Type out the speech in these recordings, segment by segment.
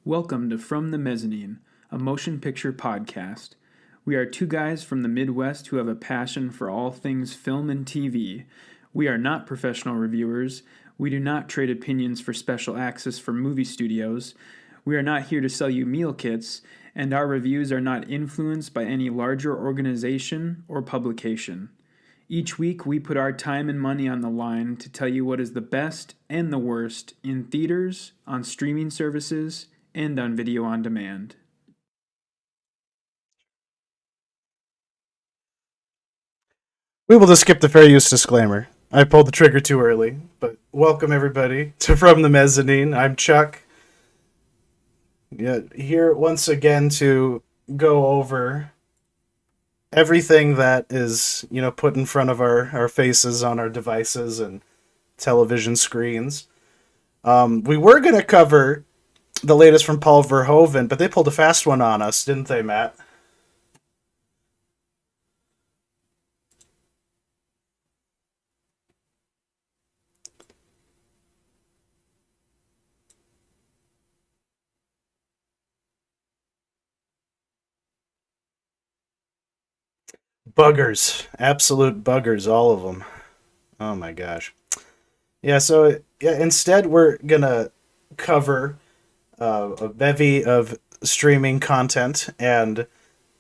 Welcome to From the Mezzanine, a motion picture podcast. We are two guys from the Midwest who have a passion for all things film and TV. We are not professional reviewers. We do not trade opinions for special access from movie studios. We are not here to sell you meal kits, and our reviews are not influenced by any larger organization or publication. Each week, we put our time and money on the line to tell you what is the best and the worst in theaters, on streaming services, and on video on demand. We will just skip the fair use disclaimer. I pulled the trigger too early, but welcome everybody to From the Mezzanine. I'm Chuck. Here once again to go over everything that is, put in front of our faces on our devices and television screens. We were going to cover the latest from Paul Verhoeven, but they pulled a fast one on us, didn't they, Matt? Buggers. Absolute buggers, all of them. Oh my gosh. Instead we're gonna cover a bevy of streaming content, and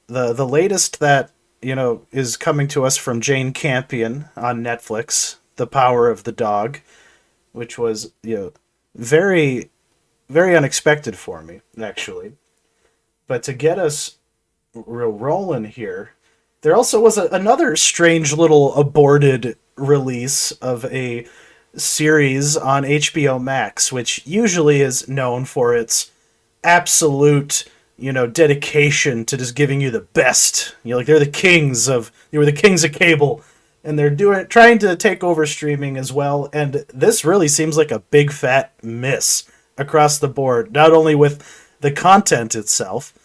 the latest that is coming to us from Jane Campion on Netflix, The Power of the Dog, which was very very unexpected for me, actually. But to get us rolling here, there also was another strange little aborted release of a series on HBO Max, which usually is known for its absolute, dedication to just giving you the best. They were the kings of cable, and they're trying to take over streaming as well. And this really seems like a big fat miss across the board, not only with the content itself,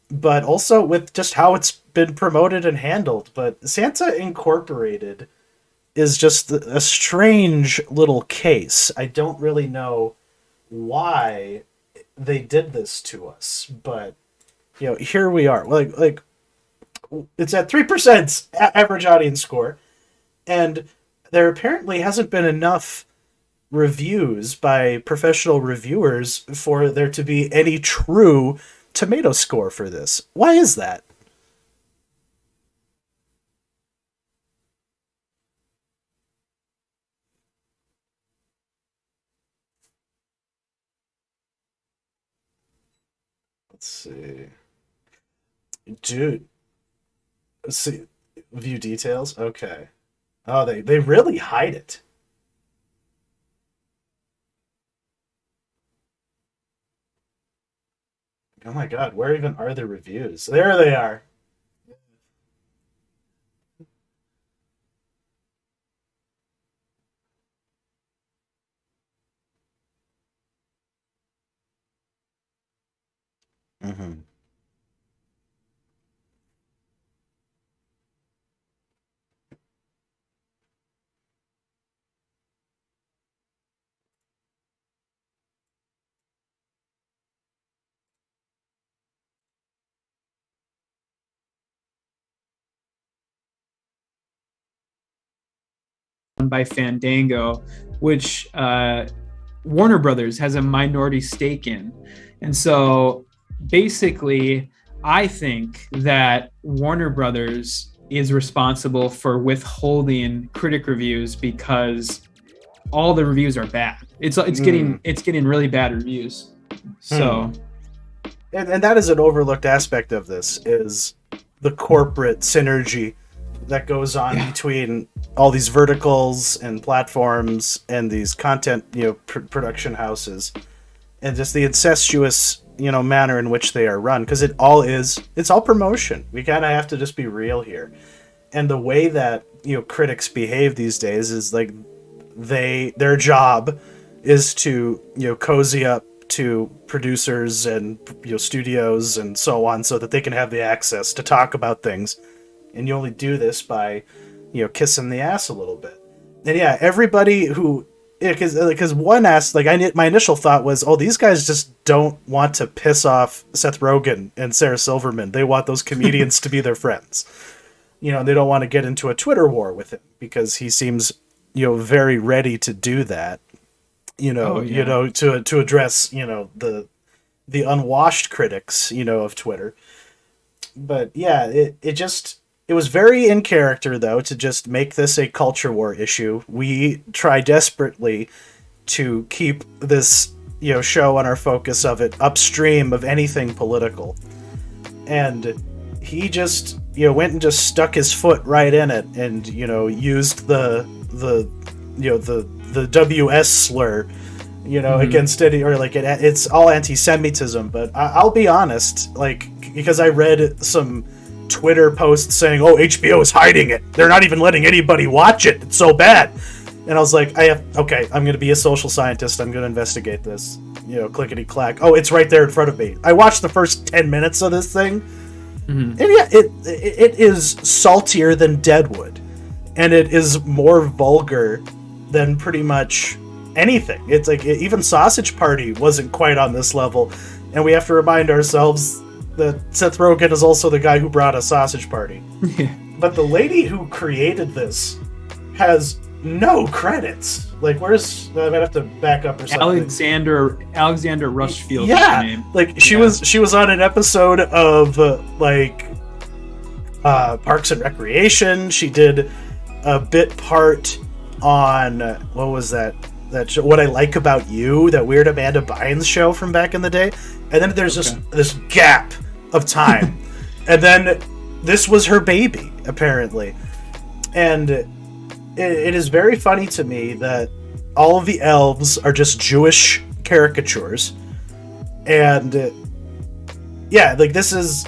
but also with just how it's been promoted and handled. But Santa Incorporated is just a strange little case. I don't really know why they did this to us, but here we are. Like it's at 3% average audience score, and there apparently hasn't been enough reviews by professional reviewers for there to be any true tomato score for this. Why is that? Let's see. Dude, see, view details? Okay. Oh, they really hide it. Oh my god, where even are the reviews? There they are. Hmm. By Fandango, which Warner Brothers has a minority stake in. And so basically, I think that Warner Brothers is responsible for withholding critic reviews because all the reviews are bad. It's getting really bad reviews. So And that is an overlooked aspect of this, is the corporate synergy that goes on between all these verticals and platforms and these content, production houses, and just the incestuous, manner in which they are run. Because it's all promotion. We kind of have to just be real here. And the way that, critics behave these days is like their job is to, cozy up to producers and studios and so on, so that they can have the access to talk about things. And you only do this by kissing the ass a little bit. And yeah, everybody who because one asked, like, my initial thought was, oh, these guys just don't want to piss off Seth Rogen and Sarah Silverman. They want those comedians to be their friends. You know, they don't want to get into a Twitter war with him because he seems, you know, very ready to do that. You know, you know, to address, you know, the unwashed critics, you know, of Twitter. But yeah, it was very in character, though, to just make this a culture war issue. We try desperately to keep this, you know, show on our focus of it upstream of anything political. And he just, you know, went and just stuck his foot right in it and, you know, used the WS slur, you know, against it, or like it's all anti-Semitism. But I'll be honest, like, because I read some Twitter posts saying, oh, HBO is hiding it. They're not even letting anybody watch it. It's so bad. And I was like, okay, I'm going to be a social scientist. I'm going to investigate this. You know, clickety clack. Oh, it's right there in front of me. I watched the first 10 minutes of this thing. And yeah, it is saltier than Deadwood. And it is more vulgar than pretty much anything. It's like, even Sausage Party wasn't quite on this level. And we have to remind ourselves that Seth Rogen is also the guy who brought a Sausage Party. Yeah. But the lady who created this has no credits. Like, I might have to back up or something. Alexander Rushfield. Yeah, is her name. like she was on an episode of Parks and Recreation. She did a bit part on what was that show, What I Like About You, that weird Amanda Bynes show from back in the day. And then there's just this gap of time. And then this was her baby, apparently. And it is very funny to me that all of the elves are just Jewish caricatures. And yeah, like this is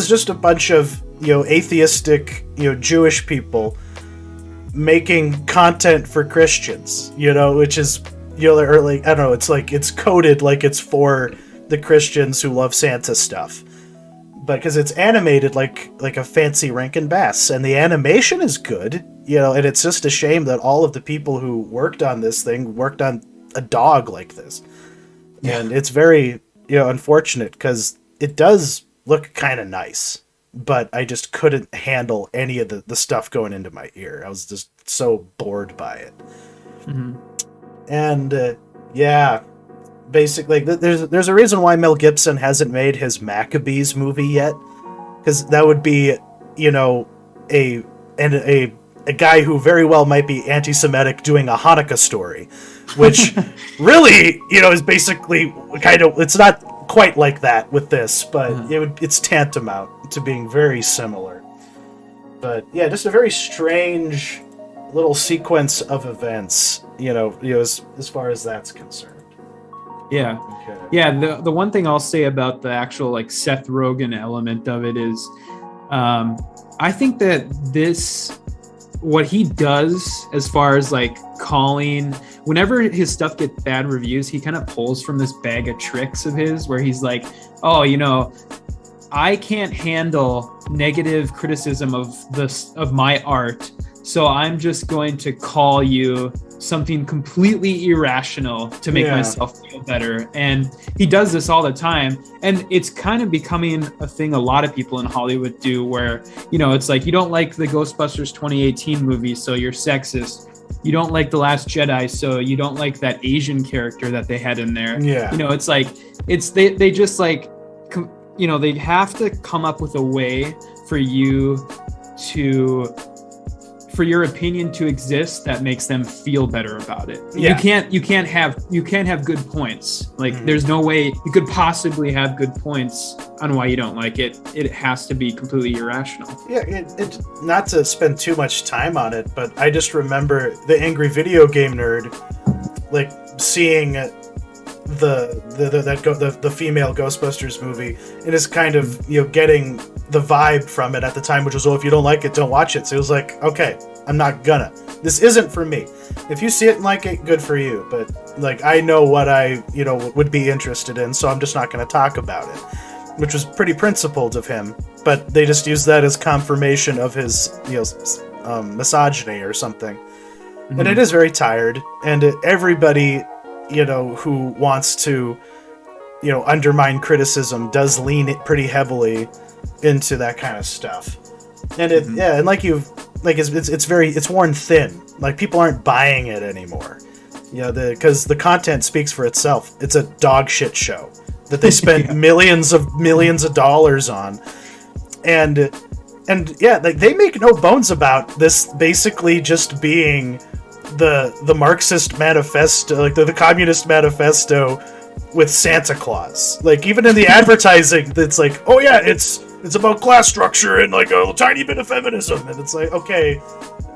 just a bunch of, you know, atheistic, you know, Jewish people making content for Christians, you know, which is, you know, or like, I don't know, it's like, it's coded like it's for the Christians who love Santa stuff, but because it's animated like a fancy Rankin Bass, and the animation is good, you know, and it's just a shame that all of the people who worked on this thing worked on a dog like this. And it's very, you know, unfortunate because it does look kind of nice, but I just couldn't handle any of the stuff going into my ear. I was just so bored by it. And yeah, basically, there's a reason why Mel Gibson hasn't made his Maccabees movie yet, because that would be, you know, a guy who very well might be anti-Semitic doing a Hanukkah story, which really, you know, is basically kind of, it's not quite like that with this, but it's tantamount to being very similar. But yeah, just a very strange little sequence of events, you know, as far as that's concerned. Yeah. Okay. Yeah, the one thing I'll say about the actual like Seth Rogen element of it is I think that what he does as far as like calling, whenever his stuff gets bad reviews, he kind of pulls from this bag of tricks of his where he's like, oh, you know, I can't handle negative criticism of my art, so I'm just going to call you something completely irrational to make myself feel better. And he does this all the time, and it's kind of becoming a thing a lot of people in Hollywood do, where, you know, it's like, you don't like the Ghostbusters 2018 movie, so you're sexist. You don't like The Last Jedi, so you don't like that Asian character that they had in there. Yeah, you know, it's like, they just like, you know, they'd have to come up with a way for you to, for your opinion to exist that makes them feel better about it. You can't have good points. Like there's no way you could possibly have good points on why you don't like it. It has to be completely irrational. Yeah, it not to spend too much time on it, but I just remember the Angry Video Game Nerd, like seeing the female Ghostbusters movie, and is kind of, you know, getting the vibe from it at the time, which was, oh, if you don't like it, don't watch it. So it was like, okay, I'm not gonna. This isn't for me. If you see it and like it, good for you. But like, I know what I, you know, would be interested in, so I'm just not gonna talk about it. Which was pretty principled of him. But they just used that as confirmation of his, you know, misogyny or something. and it is very tired. And everybody, who wants to, undermine criticism does lean it pretty heavily into that kind of stuff. And and it's worn thin. Like, people aren't buying it anymore. Because the content speaks for itself. It's a dog shit show that they spent millions of dollars on. And they make no bones about this basically just being the Marxist manifesto, like the Communist manifesto with Santa Claus. Like, even in the advertising, it's like, oh yeah, it's about class structure and like a tiny bit of feminism. And it's like, okay,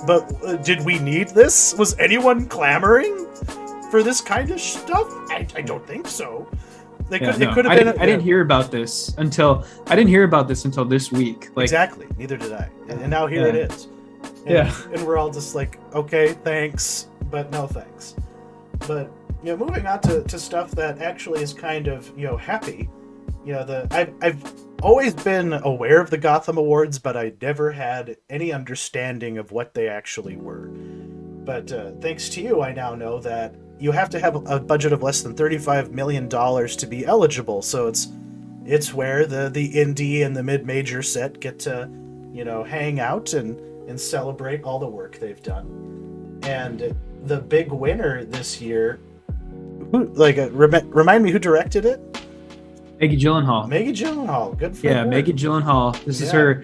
but did we need this? Was anyone clamoring for this kind of stuff? I don't think so. It could have been. I didn't hear about this until this week. Like, exactly. Neither did I. And now here it is. And we're all just like, okay, thanks, but no thanks. But moving on to stuff that actually is kind of happy. I've always been aware of the Gotham Awards, but I never had any understanding of what they actually were. But thanks to you, I now know that you have to have a budget of less than $35 million to be eligible. So it's where the indie and the mid-major set get to, hang out and celebrate all the work they've done. And the big winner this year, remind me who directed it? Maggie Gyllenhaal. Maggie Gyllenhaal, good for her. Maggie Gyllenhaal. This is her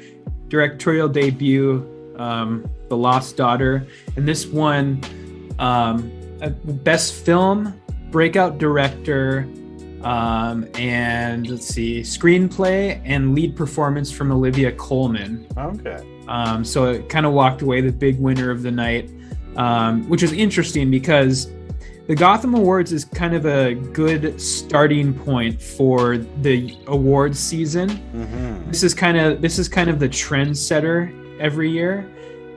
directorial debut, The Lost Daughter, and this won Best Film, Breakout Director, and let's see, Screenplay and Lead Performance from Olivia Colman. Okay. So it kind of walked away the big winner of the night, which is interesting because the Gotham Awards is kind of a good starting point for the awards season. Mm-hmm. This is kind of the trendsetter every year,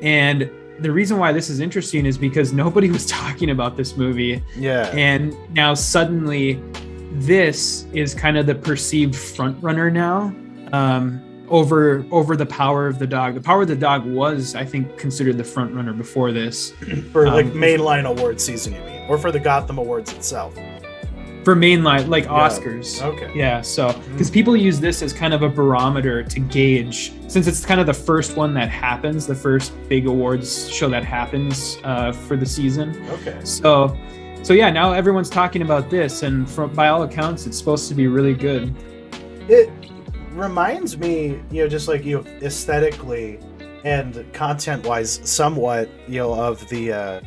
and the reason why this is interesting is because nobody was talking about this movie. Yeah. And now suddenly, this is kind of the perceived front runner now. Over the Power of the Dog. The Power of the Dog was, I think, considered the front runner before this. For mainline award season, you mean? Or for the Gotham Awards itself? For mainline, like Oscars. Okay. Yeah, so, because people use this as kind of a barometer to gauge, since it's kind of the first one that happens, the first big awards show that happens for the season. Okay. So yeah, now everyone's talking about this, and by all accounts, it's supposed to be really good. It reminds me, just like aesthetically and content-wise, somewhat, of the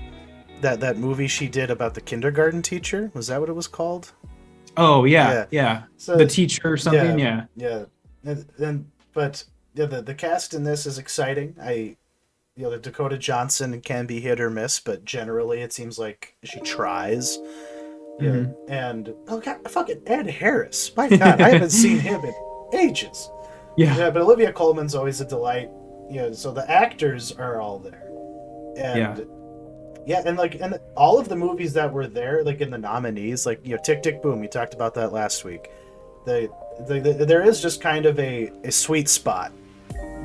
that movie she did about the kindergarten teacher. Was that what it was called? Oh yeah. So, the teacher or something. Yeah. But the cast in this is exciting. The Dakota Johnson can be hit or miss, but generally it seems like she tries. Mm-hmm. And fucking Ed Harris. My God, I haven't seen him in ages. Yeah, but Olivia Colman's always a delight. So the actors are all there, and and all of the movies that were there, like in the nominees, like Tick Tick Boom, we talked about that last week. There is just kind of a sweet spot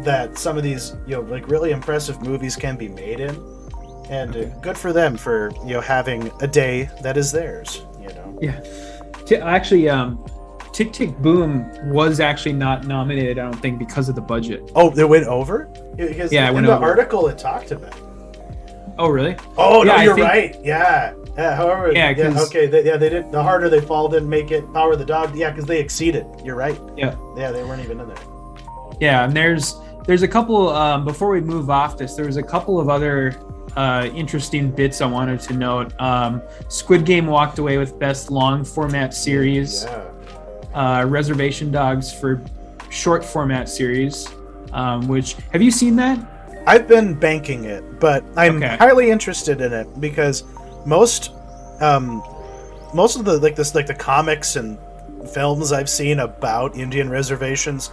that some of these really impressive movies can be made in, and good for them for having a day that is theirs. Yeah, actually, Tick Tick Boom was actually not nominated, I don't think, because of the budget. Oh, it went over? Because it went over. In the article it talked about. Oh, really? Oh, no, you're right. Yeah. However, they didn't. The Harder They Fall didn't make it. Power of the Dog, because they exceeded. You're right. Yeah. Yeah, they weren't even in there. Yeah, and there's a couple, before we move off this, there was a couple of other interesting bits I wanted to note. Squid Game walked away with Best Long Format Series. Yeah. Reservation Dogs for Short Format Series, which, have you seen that? I've been banking it, but I'm highly interested in it because most of the comics and films I've seen about Indian reservations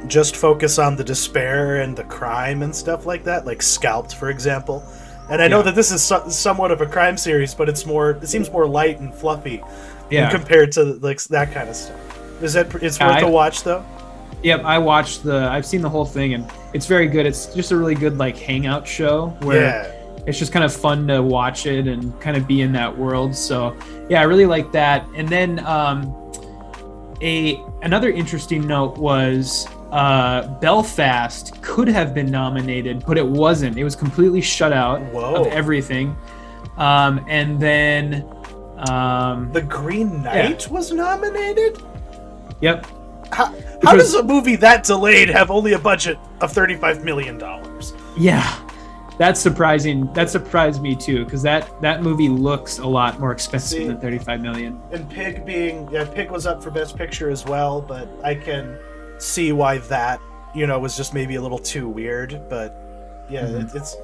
just focus on the despair and the crime and stuff like that, like Scalped, for example. And I know that this is somewhat of a crime series, but it seems more light and fluffy compared to like that kind of stuff. It's worth a watch though? Yep, I've seen the whole thing, and it's very good. It's just a really good like hangout show where it's just kind of fun to watch it and kind of be in that world. So yeah, I really like that. And then another interesting note was Belfast could have been nominated, but it wasn't. It was completely shut out of everything. And then The Green Knight was nominated? Yep. How does a movie that delayed have only a budget of $35 million? Yeah. That's surprising. That surprised me too, because that movie looks a lot more expensive than $35 million. And Pig was up for Best Picture as well, but I can see why that, was just maybe a little too weird. But yeah, it's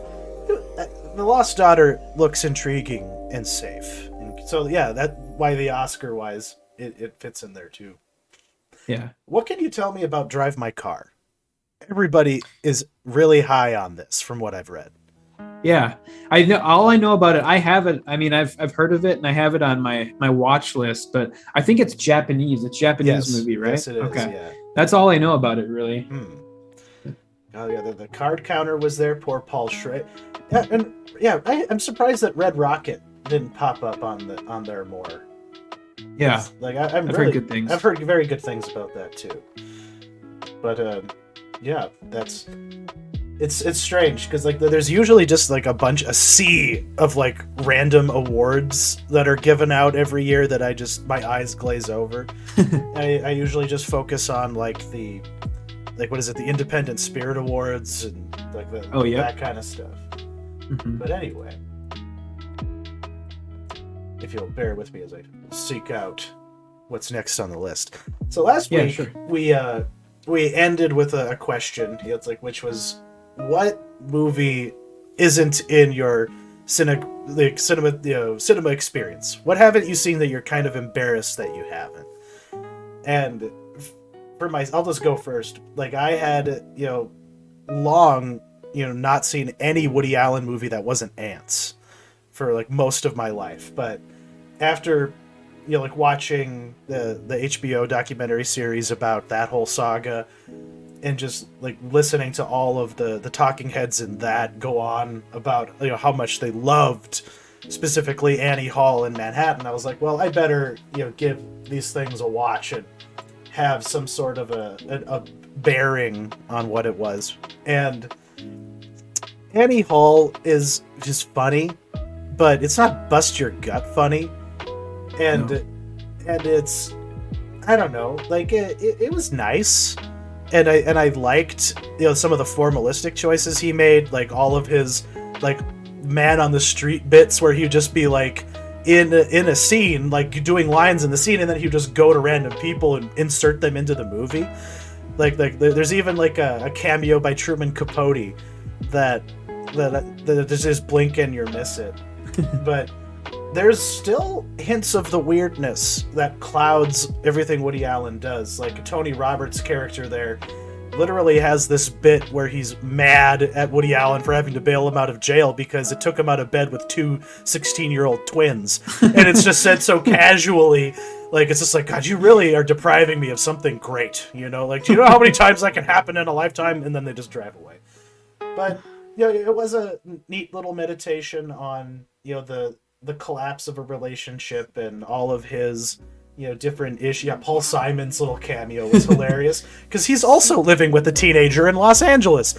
The Lost Daughter looks intriguing and safe, and so yeah, that's why the Oscar wise it fits in there too. Yeah. What can you tell me about Drive My Car? Everybody is really high on this, from what I've read. Yeah, I know. All I know about it, I have it. I mean, I've heard of it, and I have it on my watch list. But I think it's Japanese. It's a Japanese movie, right? Yes, it is. Okay, yeah. That's all I know about it, really. Oh yeah, the card counter was there. Poor Paul Schrader. I'm surprised that Red Rocket didn't pop up on there more. Yeah, I've heard good things. I've heard very good things about that too. But yeah, it's strange because there's usually just a sea of random awards that are given out every year that my eyes glaze over. I usually just focus on the Independent Spirit Awards and that kind of stuff. But anyway, if you'll bear with me as I seek out what's next on the list. So last week we ended with a question. Which was, what movie isn't in your cinema experience? What haven't you seen that you're kind of embarrassed that you haven't? And I'll just go first. I had long not seen any Woody Allen movie that wasn't Ants for most of my life, but after watching the HBO documentary series about that whole saga, and just listening to all of the talking heads in that go on about how much they loved specifically Annie Hall in Manhattan, I was like, well, I better give these things a watch and have some sort of a bearing on what it was. And Annie Hall is just funny, but it's not bust your gut funny. And it's, I don't know, it was nice. And I liked some of the formalistic choices he made, all of his man on the street bits where he'd just be in a scene, doing lines in the scene, and then he'd just go to random people and insert them into the movie. There's even a cameo by Truman Capote that just blink and you'll miss it. But there's still hints of the weirdness that clouds everything Woody Allen does. Tony Roberts' character there literally has this bit where he's mad at Woody Allen for having to bail him out of jail because it took him out of bed with two 16-year-old twins. And it's just said so casually, it's just God, you really are depriving me of something great, do you know how many times that can happen in a lifetime? And then they just drive away. But it was a neat little meditation on the collapse of a relationship and all of his different issues. Yeah, Paul Simon's little cameo was hilarious because he's also living with a teenager in Los Angeles.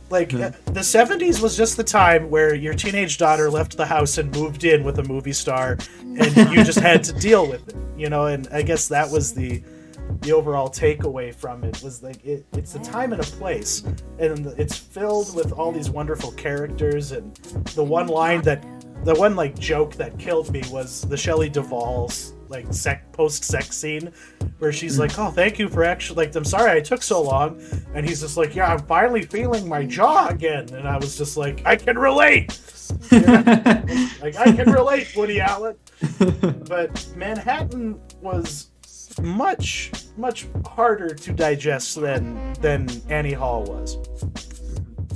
The 70s was just the time where your teenage daughter left the house and moved in with a movie star, and you just had to deal with it, and I guess that was the overall takeaway from it was it's a time and a place, and it's filled with all these wonderful characters. And the one joke that killed me was the Shelley Duvall's post-sex scene where she's oh, thank you for actually I'm sorry I took so long, and he's just yeah, I'm finally feeling my jaw again, and I was just I can relate. I can relate, Woody Allen. But Manhattan was much harder to digest than Annie Hall was.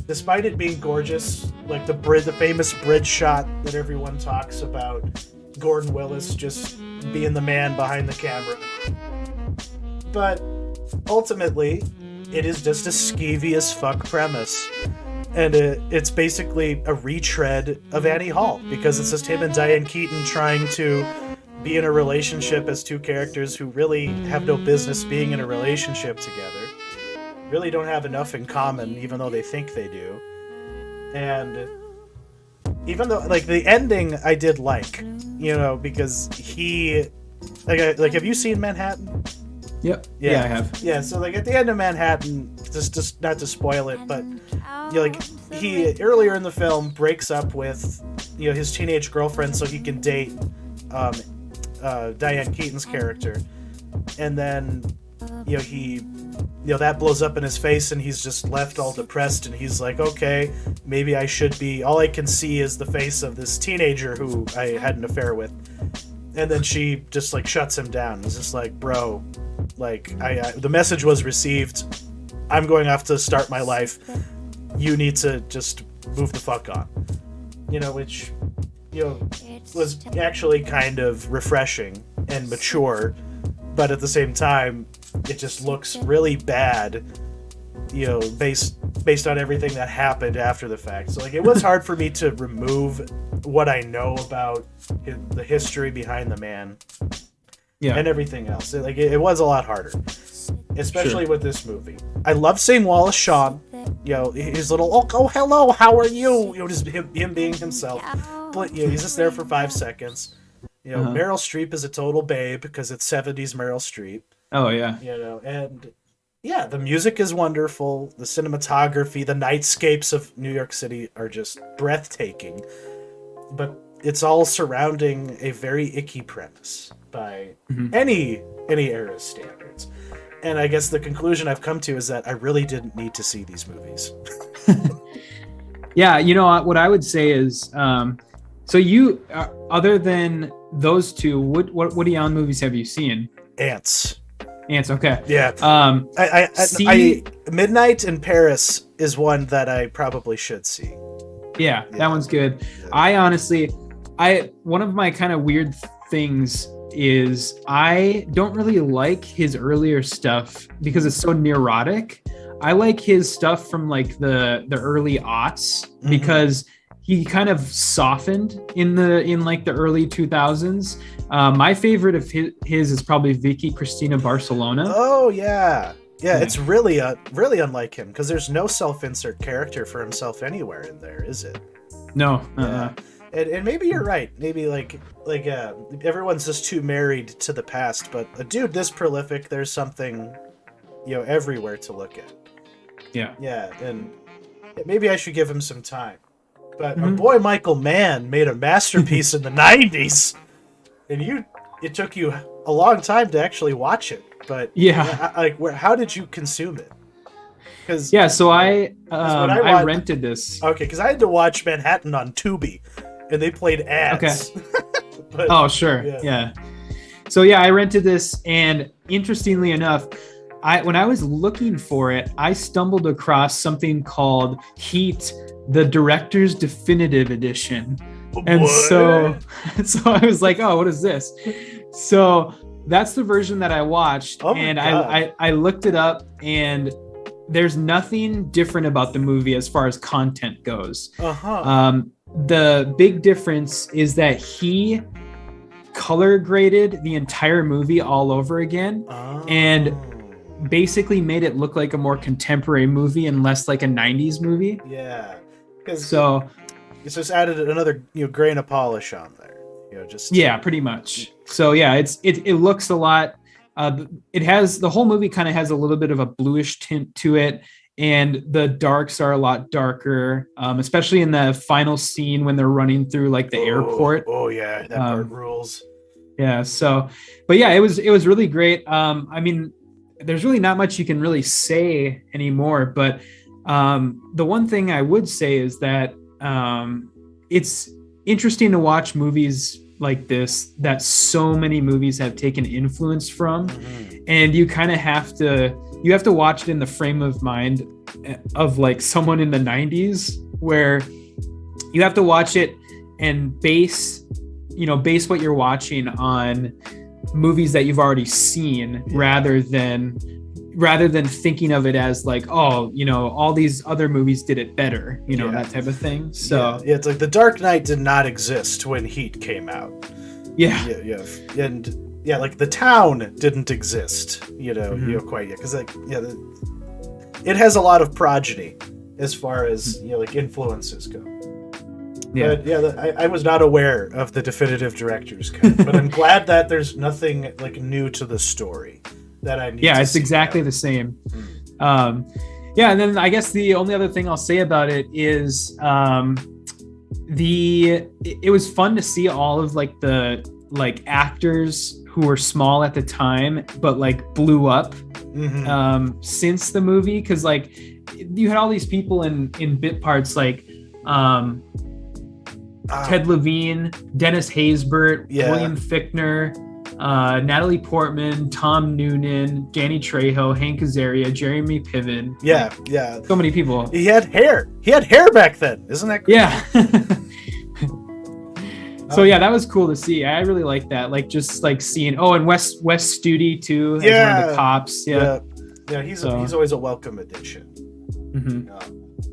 Despite it being gorgeous, the famous bridge shot that everyone talks about, Gordon Willis just being the man behind the camera. But ultimately, it is just a skeevy as fuck premise. And it's basically a retread of Annie Hall, because it's just him and Diane Keaton trying to be in a relationship as two characters who really have no business being in a relationship together. Really don't have enough in common, even though they think they do. And even though, like, the ending I did like, because he... Like, have you seen Manhattan? Yep. Yeah, I have. Yeah, so, like, at the end of Manhattan, just not to spoil it, but, he, earlier in the film, breaks up with, his teenage girlfriend so he can date Diane Keaton's character. And then, that blows up in his face, and he's just left all depressed, and he's like, okay, maybe I should be... All I can see is the face of this teenager who I had an affair with. And then she just, like, shuts him down. It's just like, bro, like, the message was received. I'm going off to start my life. You need to just move the fuck on. Which, was actually kind of refreshing and mature. But at the same time, it just looks really bad, based on everything that happened after the fact. So, like, it was hard for me to remove what I know about the history behind the man, and everything else. It was a lot harder, especially with this movie. I love seeing Wallace Shawn, his little oh hello, how are you? Just him being himself. But he's just there for 5 seconds. Meryl Streep is a total babe because it's 70s Meryl Streep. Oh yeah. And yeah, the music is wonderful. The cinematography, the nightscapes of New York City are just breathtaking. But it's all surrounding a very icky premise by any era's standards. And I guess the conclusion I've come to is that I really didn't need to see these movies. Yeah, what I would say is, so you, other than those two, what Woody Allen movies have you seen? Ants, okay. Yeah. I Midnight in Paris is one that I probably should see. Yeah, that one's good. Yeah. I honestly, one of my kind of weird things is I don't really like his earlier stuff because it's so neurotic. I like his stuff from like the early aughts because he kind of softened in like the early 2000s. My favorite of his is probably Vicky Cristina Barcelona. Oh yeah. Yeah, it's really unlike him because there's no self-insert character for himself anywhere in there, is it? No. Yeah. And maybe you're right. Maybe like everyone's just too married to the past. But a dude this prolific, there's something, everywhere to look at. Yeah. Yeah, and maybe I should give him some time. But our boy Michael Mann made a masterpiece in the 90s, and it took you a long time to actually watch it. But how did you consume it? So I rented this. Okay, because I had to watch Manhattan on Tubi, and they played ads. Okay. But, sure. Yeah. So I rented this, and interestingly enough, when I was looking for it, I stumbled across something called Heat, the Director's Definitive Edition. And so I was like, oh, what is this? So that's the version that I watched. And I looked it up, and there's nothing different about the movie as far as content goes. The big difference is that he color graded the entire movie all over again and basically made it look like a more contemporary movie and less like a 90s movie. Yeah. So it's just added another grain of polish on there. Pretty much. So it looks a lot. The whole movie kind of has a little bit of a bluish tint to it, and the darks are a lot darker, especially in the final scene when they're running through like the airport. Oh yeah, that part rules. Yeah. So, but it was really great. I mean, there's really not much you can really say anymore, but the one thing I would say is that it's interesting to watch movies like this that so many movies have taken influence from, and you kind of have to watch it in the frame of mind of like someone in the 90s, where you have to watch it and base what you're watching on movies that you've already seen rather than rather than thinking of it as like, oh, all these other movies did it better, that type of thing. So yeah, it's like The Dark Knight did not exist when Heat came out. Yeah. And like The Town didn't exist, quite yet, because it has a lot of progeny as far as like influences go. Yeah. But I was not aware of the definitive director's cut, but I'm glad that there's nothing like new to the story that I need. Yeah, to it's exactly the same. And then I guess the only other thing I'll say about it is it was fun to see all of like the like actors who were small at the time but like blew up since the movie, because like you had all these people in bit parts like Ted Levine, Dennis Haysbert, William Fichtner, Natalie Portman, Tom Noonan, Danny Trejo, Hank Azaria, Jeremy Piven. Yeah. So many people. He had hair back then. Isn't that cool? Yeah. So yeah, that was cool to see. I really like that. Like just like seeing. Oh, and Wes Studi too, as one of the cops. Yeah. He's always a welcome addition.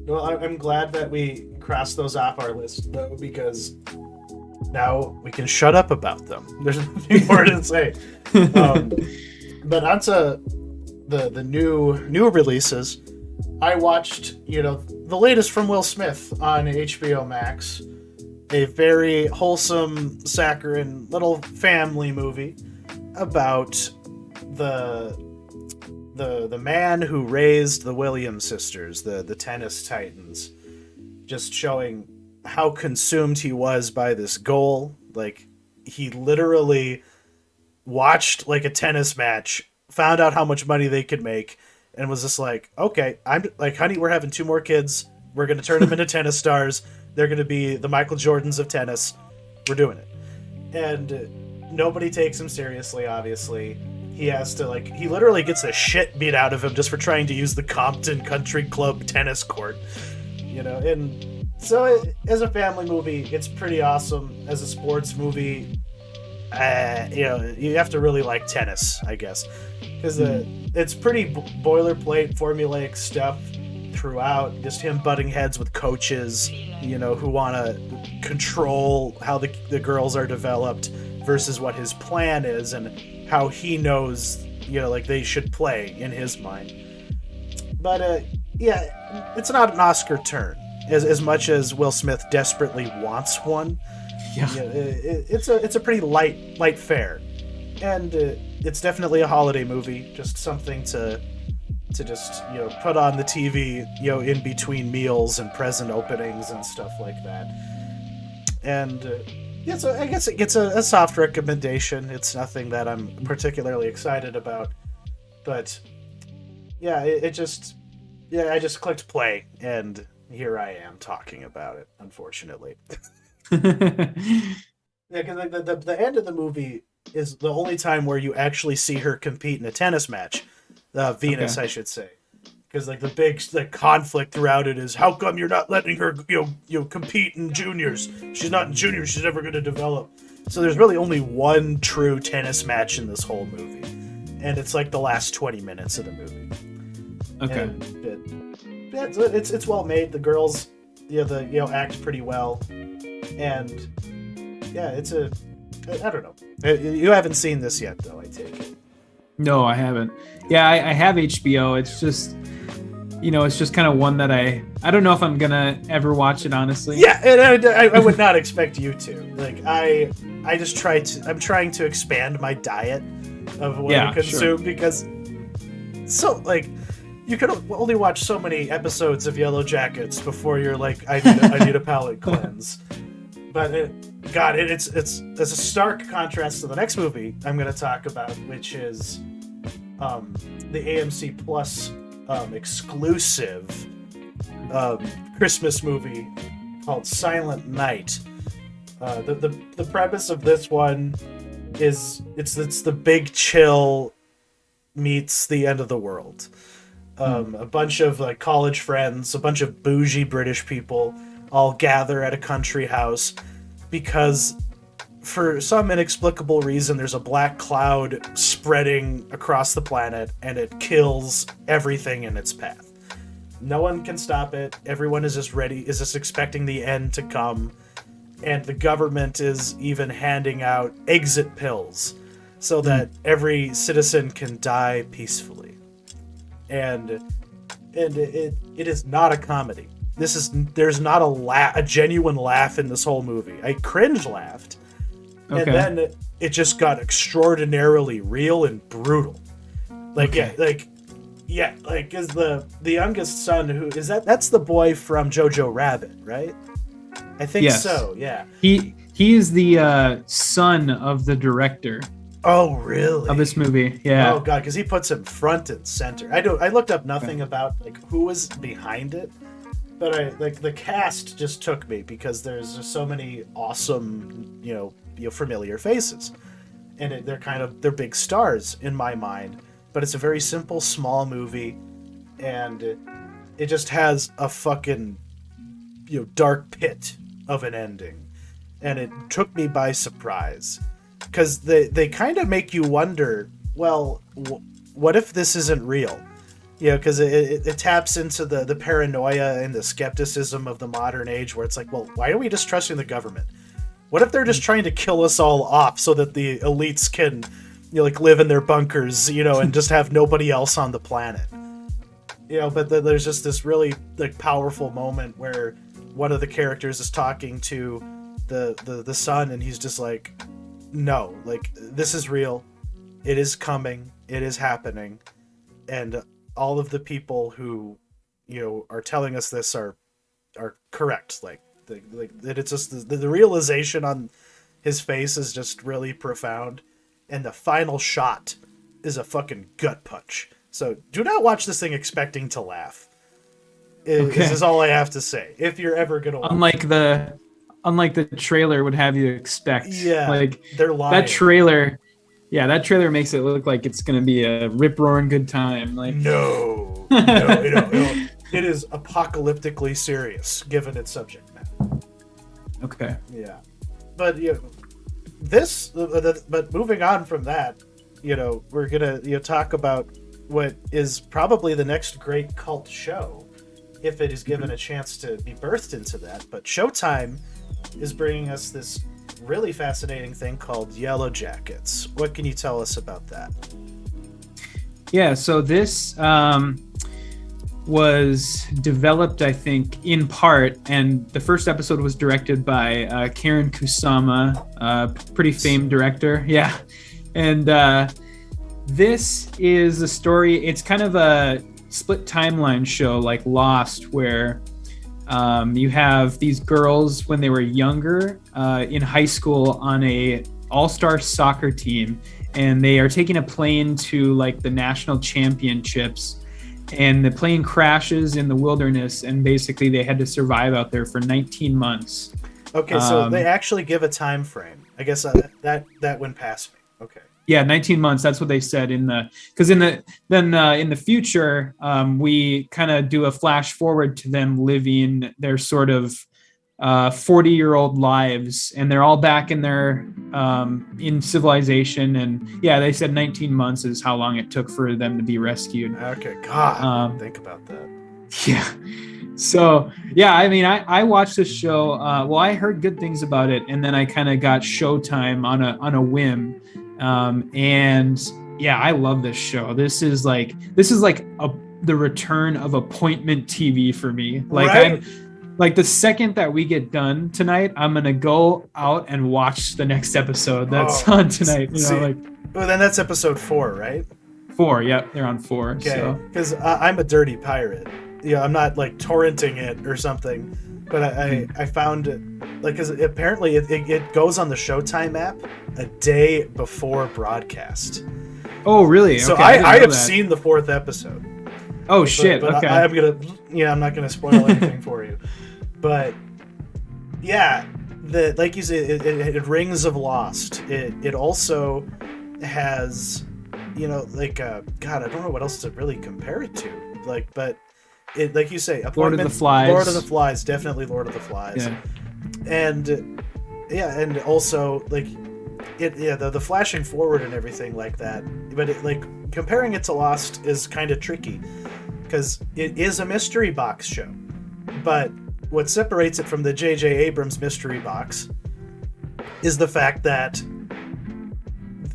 Well, I'm glad that we crossed those off our list though, because now we can shut up about them. There's nothing more to say. But onto the new releases. I watched the latest from Will Smith on HBO Max. A very wholesome, saccharine little family movie about the man who raised the Williams sisters, the tennis titans, just showing how consumed he was by this goal. Like, he literally watched like a tennis match, found out how much money they could make, and was just like, okay, I'm like, honey, we're having 2 more kids. We're going to turn them into tennis stars. They're going to be the Michael Jordans of tennis. We're doing it. And nobody takes him seriously, obviously. He has to, like, he literally gets the shit beat out of him just for trying to use the Compton Country Club tennis court. And so as a family movie, it's pretty awesome. As a sports movie, you have to really like tennis, I guess. Because it's pretty boilerplate, formulaic stuff throughout, just him butting heads with coaches, who want to control how the girls are developed versus what his plan is and how he knows, like they should play in his mind. But it's not an Oscar turn as much as Will Smith desperately wants one. It's a pretty light fare, and it's definitely a holiday movie, just something to just put on the TV in between meals and present openings and stuff like that. And so I guess it gets a soft recommendation. It's nothing that I'm particularly excited about, but I just clicked play and here I am talking about it, unfortunately. Because the end of the movie is the only time where you actually see her compete in a tennis match. Venus, okay. I should say, because like the big conflict throughout it is, how come you're not letting her compete in juniors? She's not in juniors. She's never going to develop. So there's really only one true tennis match in this whole movie, and it's like the last 20 minutes of the movie. Okay. And it's well made. The girls, act pretty well, and it's I don't know. You haven't seen this yet, though, I take it. No, I haven't. Yeah, I have HBO. It's just, it's just kind of one that I don't know if I'm gonna ever watch it, honestly. Yeah, and I would not expect you to. Like, I'm trying to expand my diet of what I consume, because you can only watch so many episodes of Yellowjackets before you're like, I need a palate cleanse. But it's a stark contrast to the next movie I'm going to talk about, which is the AMC Plus exclusive Christmas movie called Silent Night. The premise of this one is it's the Big Chill meets the end of the world. A bunch of like college friends, a bunch of bougie British people all gather at a country house because for some inexplicable reason, there's a black cloud spreading across the planet, and it kills everything in its path. No one can stop it. Everyone is just expecting the end to come, and the government is even handing out exit pills so that every citizen can die peacefully. And it is not a comedy. There's not a genuine laugh in this whole movie. I cringe laughed. Okay. And then it just got extraordinarily real and brutal. Like, okay. Is the youngest son that's the boy from Jojo Rabbit, right? I think so, yeah. He is the son of the director. Oh, really? Of this movie, yeah. Oh god, because he puts him front and center. I looked up nothing about like who was behind it, but the cast just took me because there's just so many awesome, familiar faces, and they're big stars in my mind. But it's a very simple, small movie, and it just has a fucking dark pit of an ending, and it took me by surprise. Because they kind of make you wonder, well, what if this isn't real? Because it taps into the paranoia and the skepticism of the modern age, where it's like, well, why are we just trusting the government? What if they're just trying to kill us all off so that the elites can, live in their bunkers, and just have nobody else on the planet? But there's just this really powerful moment where one of the characters is talking to the son, and he's just like, no, this is real. It is coming. It is happening. And all of the people who, are telling us this are correct. It's just the realization on his face is just really profound. And the final shot is a fucking gut punch. So do not watch this thing expecting to laugh. This is all I have to say. If you're ever going to watch Unlike the trailer would have you expect. Yeah, they're lying. That trailer makes it look like it's going to be a rip-roaring good time. No, it is apocalyptically serious, given its subject matter. Okay. Yeah, but but moving on from that, we're gonna talk about what is probably the next great cult show, if it is given a chance to be birthed into that. But Showtime is bringing us this really fascinating thing called Yellowjackets. What can you tell us about that? Yeah, so this was developed, I think, in part, and the first episode was directed by Karen Kusama, a pretty famed director. Yeah, and this is a story. It's kind of a split timeline show like Lost, where you have these girls when they were younger in high school on a all-star soccer team, and they are taking a plane to the national championships, and the plane crashes in the wilderness, and basically they had to survive out there for 19 months. Okay, so they actually give a time frame. I guess that went past me. Okay. Yeah, 19 months. That's what they said in the future, we kind of do a flash forward to them living their sort of 40-year-old lives, and they're all back in their in civilization. And yeah, they said 19 months is how long it took for them to be rescued. Okay, God, think about that. Yeah. So yeah, I mean, I watched this show. I heard good things about it, and then I kind of got Showtime on a whim. And yeah, I love this show. This is like the return of appointment TV for me. Right? I'm the second that we get done tonight, I'm gonna go out and watch the next episode that's on tonight. Well, then that's episode 4, right? 4. Yep, they're on 4. Okay, because I'm a dirty pirate. I'm not torrenting it or something, but I found it because apparently it goes on the Showtime app a day before broadcast. Oh, really? So okay, I have seen the 4th episode. Oh shit! But okay. I'm not gonna spoil anything for you. But yeah, like you said, it rings of Lost. It also has, God, I don't know what else to really compare it to. But it, like you say, Lord of the Flies. Lord of the Flies, definitely Lord of the Flies. Yeah. And Yeah, and also like the flashing forward and everything like that. But comparing it to Lost is kind of tricky because it is a mystery box show. But what separates it from the J.J. Abrams mystery box is the fact that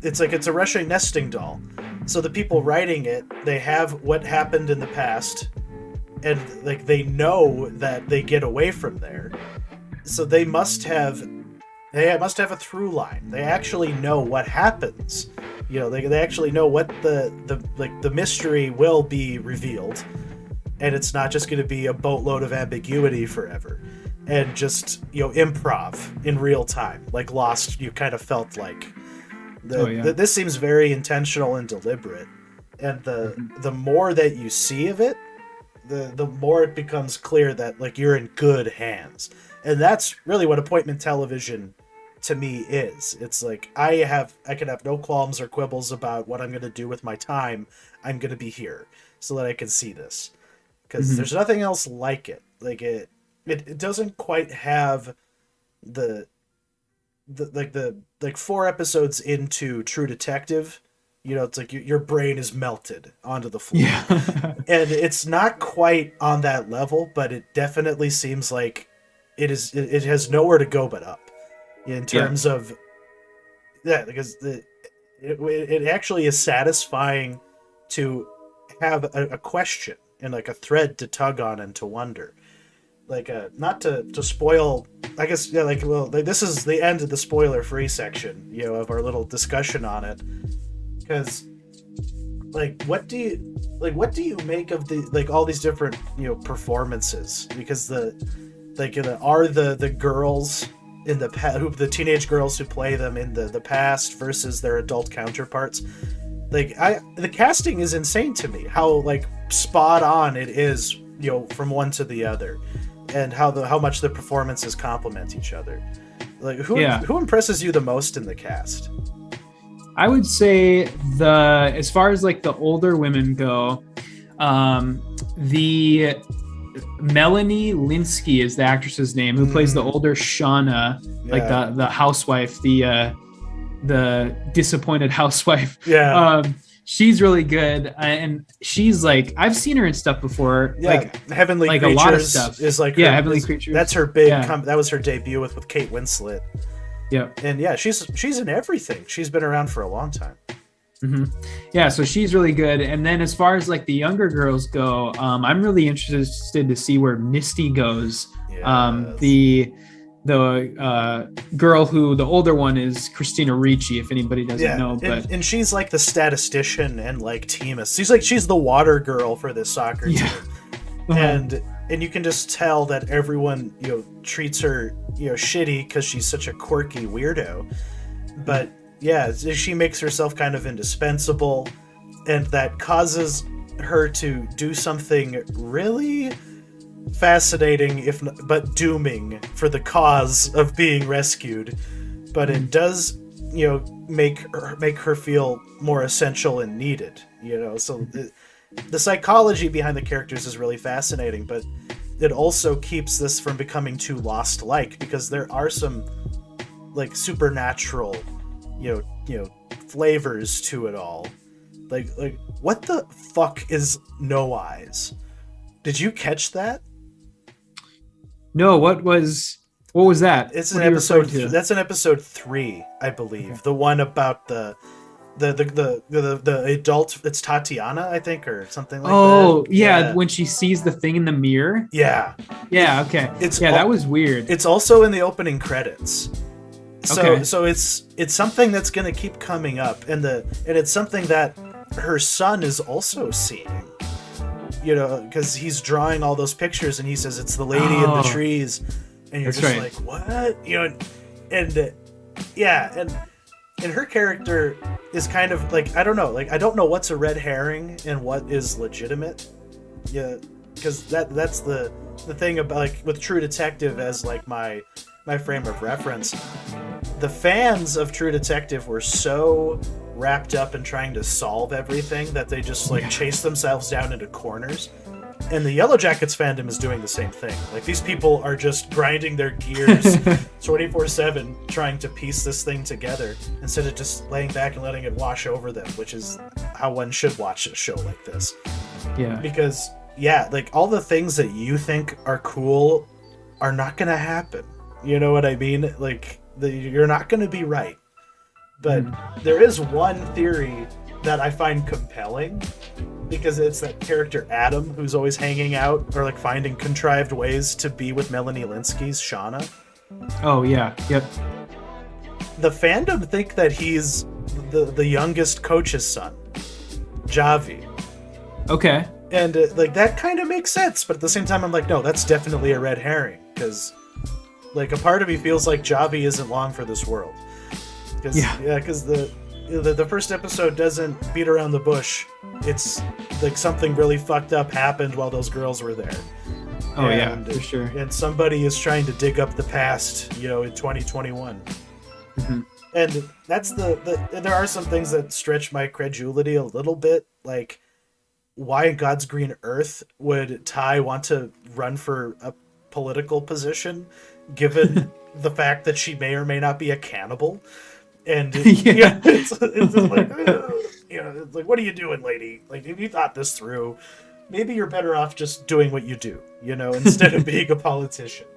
it's a Russian nesting doll. So the people writing it, they have what happened in the past, and like they know that they get away from there. So they must have a through line. They actually know what happens. You know, they actually know what the mystery will be revealed, and it's not just going to be a boatload of ambiguity forever, and just improv in real time, like Lost. You kind of felt like this seems very intentional and deliberate, and the more that you see of it, the more it becomes clear that like you're in good hands, and that's really what appointment television to me is. It's like I can have no qualms or quibbles about what I'm going to do with my time. I'm going to be here so that I can see this, because there's nothing else like it. Like it doesn't quite have the 4 episodes into True Detective, it's like your brain is melted onto the floor. Yeah. And it's not quite on that level, but it definitely seems like it has nowhere to go but up in terms of because it actually is satisfying to have a question and like a thread to tug on and to wonder. Like not to spoil, I guess. Yeah, this is the end of the spoiler-free section, of our little discussion on it. Because, what do you make of the all these different performances? Because are the girls in the teenage girls who play them in the past versus their adult counterparts? The casting is insane to me. How spot on it is, from one to the other. And how much the performances complement each other. Who impresses you the most in the cast? I would say as far as the older women go, the Melanie Linsky is the actress's name, who plays the older Shauna, the housewife, the disappointed housewife. Yeah. She's really good, and she's I've seen her in stuff before. Yeah, Heavenly Creatures, a lot of stuff. Is Heavenly Creatures. That's her big. That was her debut with Kate Winslet. Yeah, and she's in everything. She's been around for a long time. Mm-hmm. Yeah, so she's really good. And then as far as the younger girls go, I'm really interested to see where Misty goes. Yes. The girl who the older one is Christina Ricci, if anybody doesn't know, but and she's the statistician and Timus. She's the water girl for this soccer team. Uh-huh. And you can just tell that everyone treats her shitty because she's such a quirky weirdo. But she makes herself kind of indispensable, and that causes her to do something really fascinating, but dooming for the cause of being rescued. But it does, make her feel more essential and needed. So the psychology behind the characters is really fascinating, but it also keeps this from becoming too Lost-like, because there are some supernatural, flavors to it all. What the fuck is No Eyes? Did you catch that? No, what was that? It's an episode. That's in episode 3, I believe. Okay. The one about the adult. It's Tatiana, I think, or something like that. Oh, yeah, when she sees the thing in the mirror. Yeah. Yeah. Okay. That was weird. It's also in the opening credits. So it's something that's going to keep coming up, and it's something that her son is also seeing. Because he's drawing all those pictures, and he says it's the lady in the trees, and you're like, what? And her character is kind of I don't know, I don't know what's a red herring and what is legitimate. Yeah, because that's the thing about with True Detective as my frame of reference. The fans of True Detective were so wrapped up in trying to solve everything that they just chase themselves down into corners. And the Yellowjackets fandom is doing the same thing. Like, these people are just grinding their gears 24/7 trying to piece this thing together instead of just laying back and letting it wash over them, which is how one should watch a show like this. Yeah. Because, yeah, like, all the things that you think are cool are not going to happen. You know what I mean? Like, you're not going to be right. But there is one theory that I find compelling, because it's that character Adam who's always hanging out or like finding contrived ways to be with Melanie Linsky's Shauna. Oh yeah, yep. The fandom think that he's the youngest coach's son, Javi. Okay. And like, that kind of makes sense, but at the same time I'm like, no, that's definitely a red herring, because like, a part of me feels like Javi isn't long for this world. Because the first episode doesn't beat around the bush. It's like something really fucked up happened while those girls were there. Oh, yeah, for sure. And somebody is trying to dig up the past, in 2021. Mm-hmm. And that's there are some things that stretch my credulity a little bit, like why in God's green earth would Ty want to run for a political position, given the fact that she may or may not be a cannibal. And it's like, it's like, what are you doing, lady? Like, if you thought this through, maybe you're better off just doing what you do, instead of being a politician.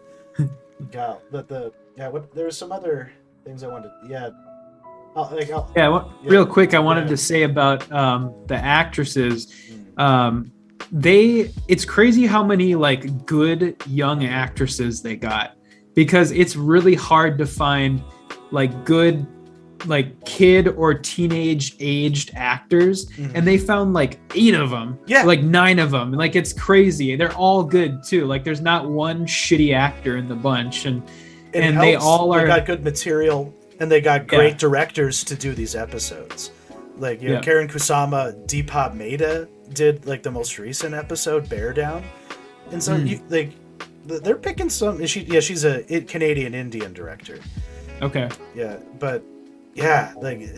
There's some other things I wanted. Real quick, I wanted to say about the actresses. It's crazy how many like good young actresses they got, because it's really hard to find like good like kid or teenage aged actors, and they found like 8 of them, like 9 of them. Like, it's crazy. They're all good too. Like, there's not one shitty actor in the bunch, and they all are. They got good material, and they got great directors to do these episodes. Like, Karen Kusama, Deepak Mehta did like the most recent episode, Bear Down, and so they're picking some. She's a Canadian Indian director. Okay. Yeah, but. Yeah, like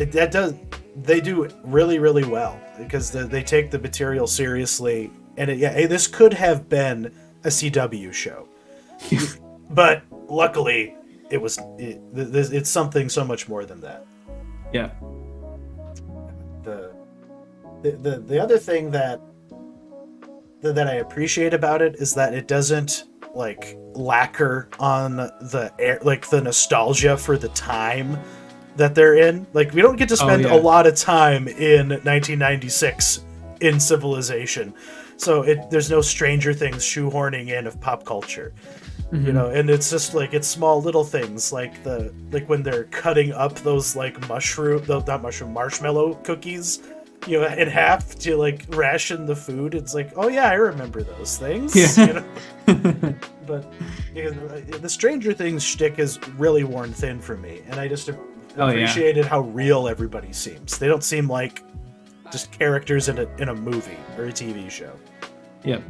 they do really, really well, because they take the material seriously, and this could have been a CW show, but luckily it's something so much more than that. Yeah. The other thing that I appreciate about it is that it doesn't like lacquer on the nostalgia for the time that they're in. Like, we don't get to spend a lot of time in 1996 in civilization, so there's no Stranger Things shoehorning in of pop culture, and it's just like, it's small little things like when they're cutting up those like marshmallow cookies in half to like ration the food. It's like, oh yeah, I remember those things. But the Stranger Things shtick is really worn thin for me, and I just appreciated how real everybody seems. They don't seem like just characters in a movie or a TV show. Yep.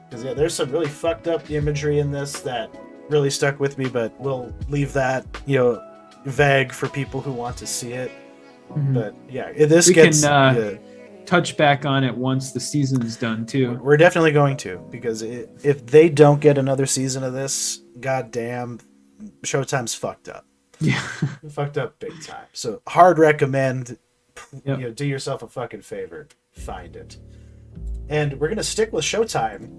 Because there's some really fucked up imagery in this that really stuck with me, but we'll leave that vague for people who want to see it. But we can touch back on it once the season's done too. We're definitely going to, because if they don't get another season of this, goddamn, Showtime's fucked up. Yeah. Fucked up big time. So hard recommend. Do yourself a fucking favor, find it. And we're gonna stick with Showtime.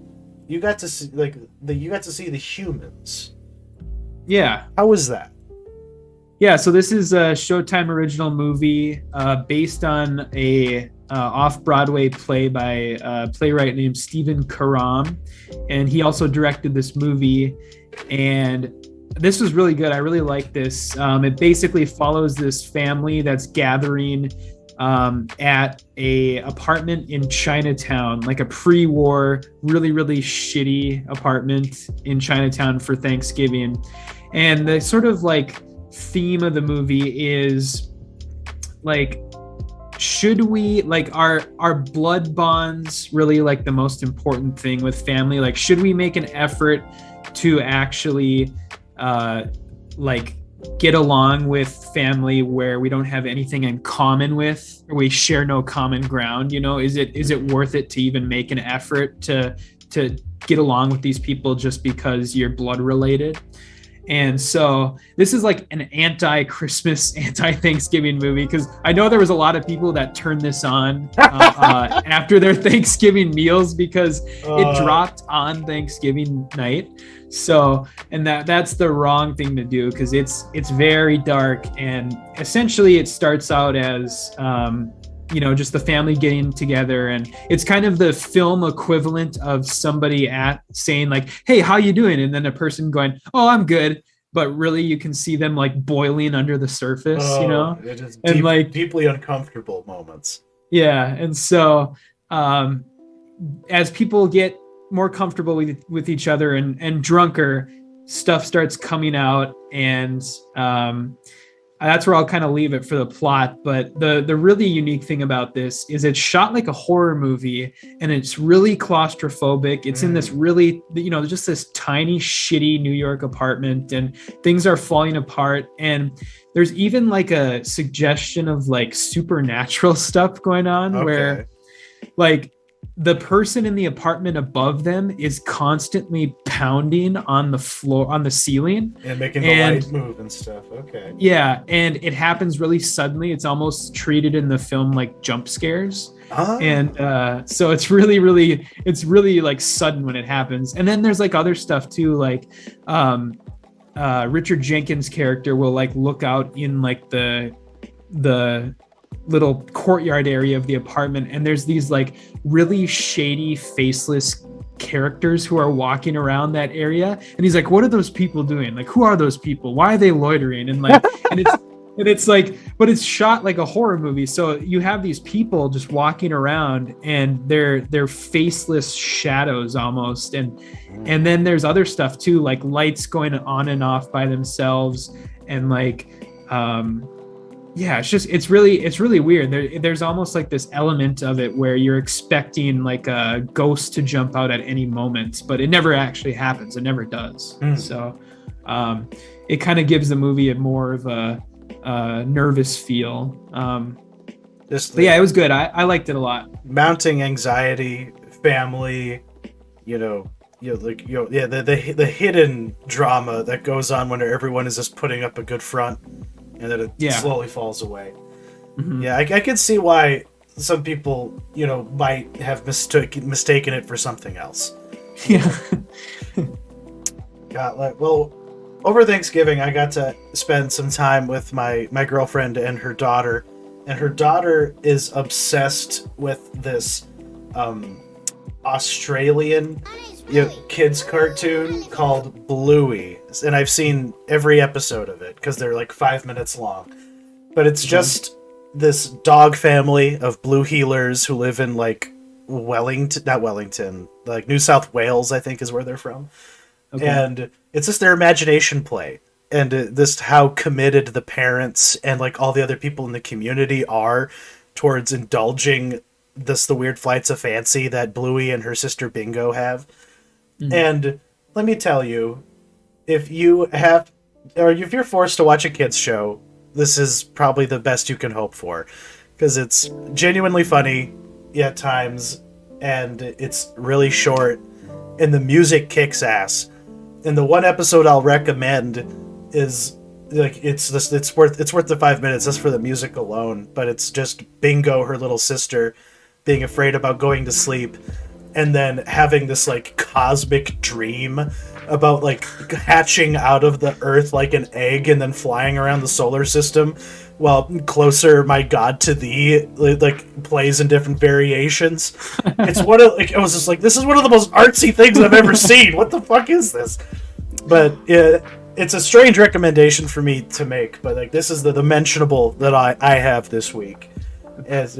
You got to see the Humans. Yeah. How was that? Yeah, so this is a Showtime original movie based on a off-Broadway play by a playwright named Stephen Karam, and he also directed this movie. And this was really good. I really like this. It basically follows this family that's gathering at a apartment in Chinatown, like a pre-war, really, really shitty apartment in Chinatown for Thanksgiving. And the sort of like theme of the movie is like, should we, like, our blood bonds really like the most important thing with family? Like, should we make an effort to actually like get along with family where we don't have anything in common with, or we share no common ground? Is it worth it to even make an effort to get along with these people just because you're blood related? And so this is like an anti-Christmas, anti-Thanksgiving movie, because I know there was a lot of people that turned this on after their Thanksgiving meals, because it dropped on Thanksgiving night. So, and that's the wrong thing to do, because it's very dark, and essentially it starts out as just the family getting together, and it's kind of the film equivalent of somebody saying like, "Hey, how you doing?" And then a person going, "Oh, I'm good," but really you can see them like boiling under the surface. It is deeply uncomfortable moments. Yeah, and so as people get more comfortable with each other and drunker, stuff starts coming out, and that's where I'll kind of leave it for the plot. But the really unique thing about this is it's shot like a horror movie, and it's really claustrophobic. It's in this really, just this tiny, shitty New York apartment, and things are falling apart. And there's even like a suggestion of like supernatural stuff going on, where like the person in the apartment above them is constantly pounding on the floor, on the ceiling, and making the light move and stuff. Okay. Yeah, and it happens really suddenly. It's almost treated in the film like jump scares. And so it's really like sudden when it happens. And then there's like other stuff too, like Richard Jenkins' character will like look out in like the little courtyard area of the apartment, and there's these like really shady, faceless characters who are walking around that area, and he's like, "What are those people doing? Like, who are those people? Why are they loitering?" And like, and it's like, but it's shot like a horror movie, so you have these people just walking around, and they're faceless shadows almost, and then there's other stuff too, like lights going on and off by themselves, and like it's really weird. There's almost like this element of it where you're expecting like a ghost to jump out at any moment, but it never actually happens. It never does. So it kind of gives the movie a more of a nervous feel. But yeah, it was good. I liked it a lot. Mounting anxiety, family, the hidden drama that goes on when everyone is just putting up a good front, and then it slowly falls away. Mm-hmm. Yeah, I could see why some people, might have mistaken it for something else. Yeah. Over Thanksgiving, I got to spend some time with my girlfriend and her daughter. And her daughter is obsessed with this Australian kids cartoon called Bluey, and I've seen every episode of it because they're like 5 minutes long. But it's just this dog family of blue heelers who live in like like New South Wales, I think is where they're from. Okay. And it's just their imagination play, and this how committed the parents and like all the other people in the community are towards indulging the weird flights of fancy that Bluey and her sister Bingo have. And let me tell you, if you're forced to watch a kids show, this is probably the best you can hope for, because it's genuinely funny at times, and it's really short, and the music kicks ass. And the one episode I'll recommend is like it's worth the 5 minutes just for the music alone, but it's just Bingo, her little sister, being afraid about going to sleep, and then having this like cosmic dream about like hatching out of the earth like an egg and then flying around the solar system while Closer My God to Thee like plays in different variations. It's one of like, I was just like, this is one of the most artsy things I've ever seen. What the fuck is this? But it's a strange recommendation for me to make, but like this is the mentionable that I have this week. As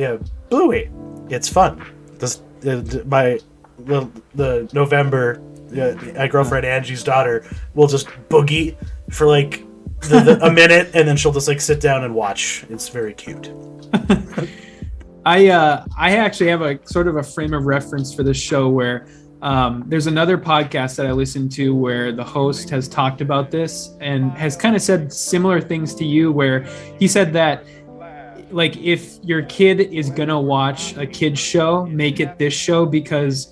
Bluey. It's fun. The November, my girlfriend Angie's daughter will just boogie for like a minute, and then she'll just like sit down and watch. It's very cute. I actually have a sort of a frame of reference for this show where There's another podcast that I listened to where the host has talked about this and has kind of said similar things to you, where he said that, like, if your kid is gonna watch a kid's show, make it this show, because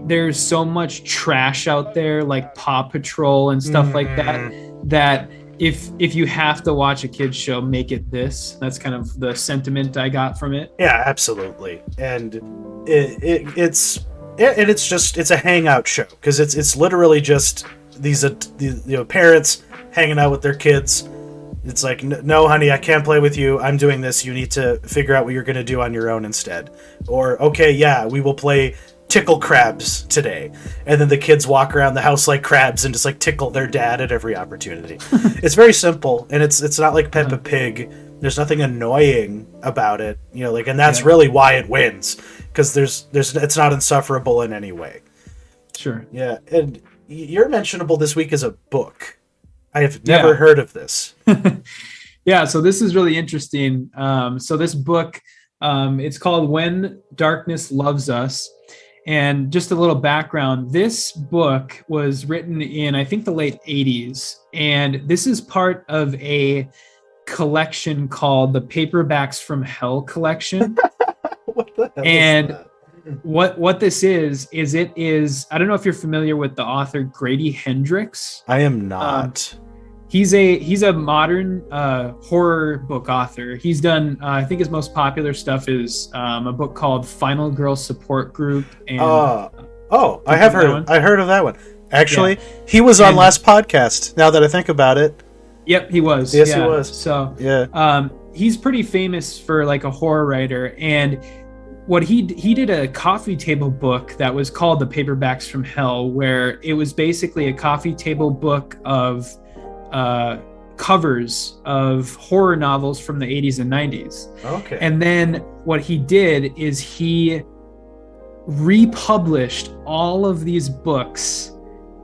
there's so much trash out there, like Paw Patrol and stuff like that, that if you have to watch a kid's show, make it this. That's kind of the sentiment I got from it. Yeah, absolutely. And it's a hangout show, because it's literally just these parents hanging out with their kids. It's like, no, honey, I can't play with you. I'm doing this. You need to figure out what you're going to do on your own instead. Or, okay, yeah, we will play tickle crabs today. And then the kids walk around the house like crabs and just like tickle their dad at every opportunity. It's very simple, and it's not like Peppa Pig. There's nothing annoying about it, and that's really why it wins, because it's not insufferable in any way. Sure. Yeah, and your mentionable this week is a book. I have never heard of this. Yeah, so this is really interesting. So this book, it's called When Darkness Loves Us. And just a little background, this book was written in, I think, the late 80s. And this is part of a collection called the Paperbacks from Hell collection. What the hell and is that? What this is it is, I don't know if you're familiar with the author Grady Hendrix. I am not. He's a modern horror book author. He's done, I think his most popular stuff is a book called Final Girl Support Group. And I have heard. I heard of that one. Actually, he was on last podcast. Now that I think about it. Yep, he was. Yes, he was. So yeah, he's pretty famous for like a horror writer, and what he did a coffee table book that was called the Paperbacks from Hell, where it was basically a coffee table book of covers of horror novels from the 80s and 90s. Okay. And then what he did is he republished all of these books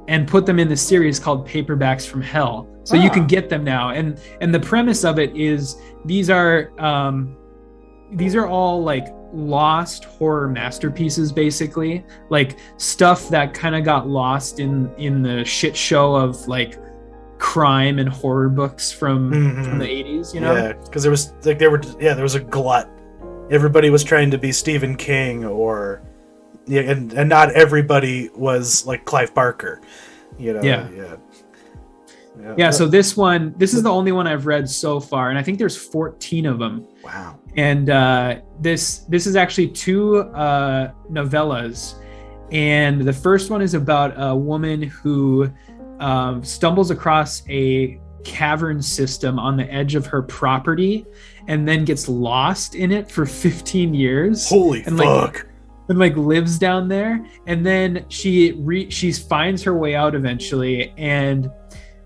and put them in the series called Paperbacks from Hell. So you can get them now. And the premise of it is these are all like lost horror masterpieces, basically, like stuff that kind of got lost in the shit show of like crime and horror books from the 80s, Yeah, because there was a glut. Everybody was trying to be Stephen King, and not everybody was like Clive Barker, Yeah, so this is the only one I've read so far, and I think there's 14 of them. Wow. And this is actually 2 novellas, and the first one is about a woman who stumbles across a cavern system on the edge of her property and then gets lost in it for 15 years. Holy fuck. And lives down there, and then she finds her way out eventually and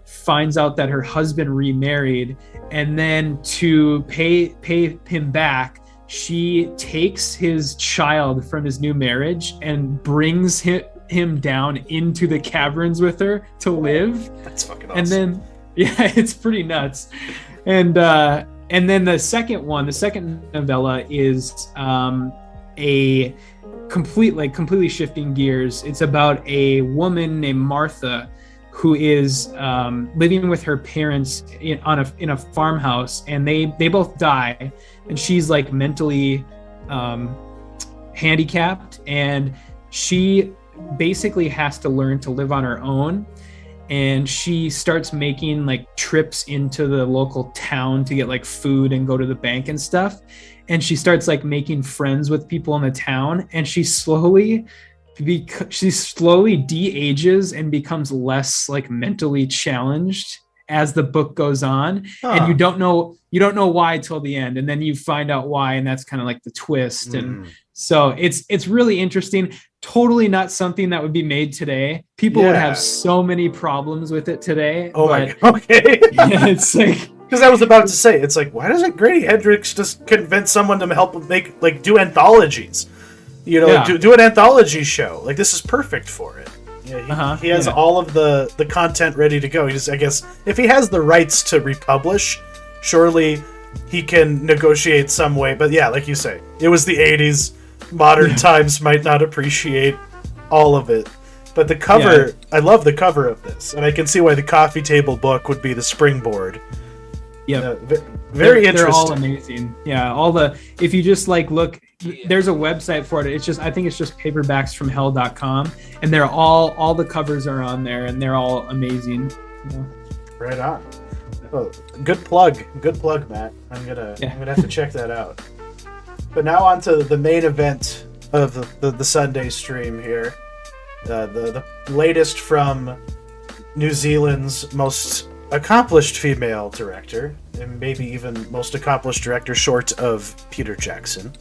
finds out that her husband remarried, and then to pay him back, she takes his child from his new marriage and brings him down into the caverns with her to live. That's fucking awesome. And then it's pretty nuts. And then the second novella is a completely shifting gears. It's about a woman named Martha who is living with her parents in a farmhouse, and they both die, and she's like mentally handicapped, and she basically has to learn to live on her own. And she starts making like trips into the local town to get like food and go to the bank and stuff. And she starts like making friends with people in the town, and she slowly de-ages and becomes less like mentally challenged as the book goes on. And you don't know why till the end, and then you find out why, and that's kind of like the twist. And so it's really interesting. Totally not something that would be made today. People would have so many problems with it today. Okay. It's like, because I was about to say, it's like, why doesn't Grady Hendrix just convince someone to help him do anthologies? Do an anthology show. Like, this is perfect for it. Yeah, he has all of the content ready to go. I guess if he has the rights to republish, surely he can negotiate some way. But yeah, like you say, it was the 80s. Modern times might not appreciate all of it. But the cover, I love the cover of this, and I can see why the coffee table book would be the springboard. Yeah, very interesting. They're all amazing. Yeah, all the, if you just like look, there's a website for it. It's just, I think it's just paperbacksfromhell.com, and they're all the covers are on there, and they're all amazing. You know? Right on. Oh, good plug, Matt. I'm gonna have to check that out. But now on to the main event of the Sunday stream here. The latest from New Zealand's most accomplished female director, and maybe even most accomplished director short of Peter Jackson.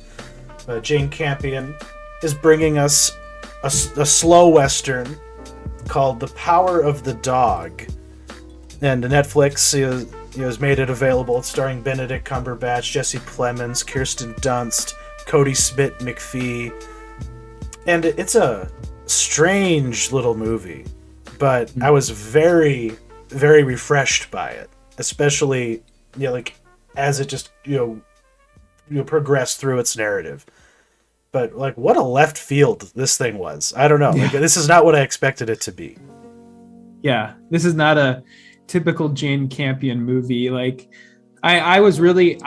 Jane Campion is bringing us a slow western called The Power of the Dog. And Netflix has made it available. It's starring Benedict Cumberbatch, Jesse Plemons, Kirsten Dunst, Cody Smith-McPhee. And it's a strange little movie, but I was very, very refreshed by it, especially like as it just progressed through its narrative. But like, what a left field this thing was. I don't know. Like, this is not what I expected it to be. Yeah, this is not a typical Jane Campion movie. Like, I honestly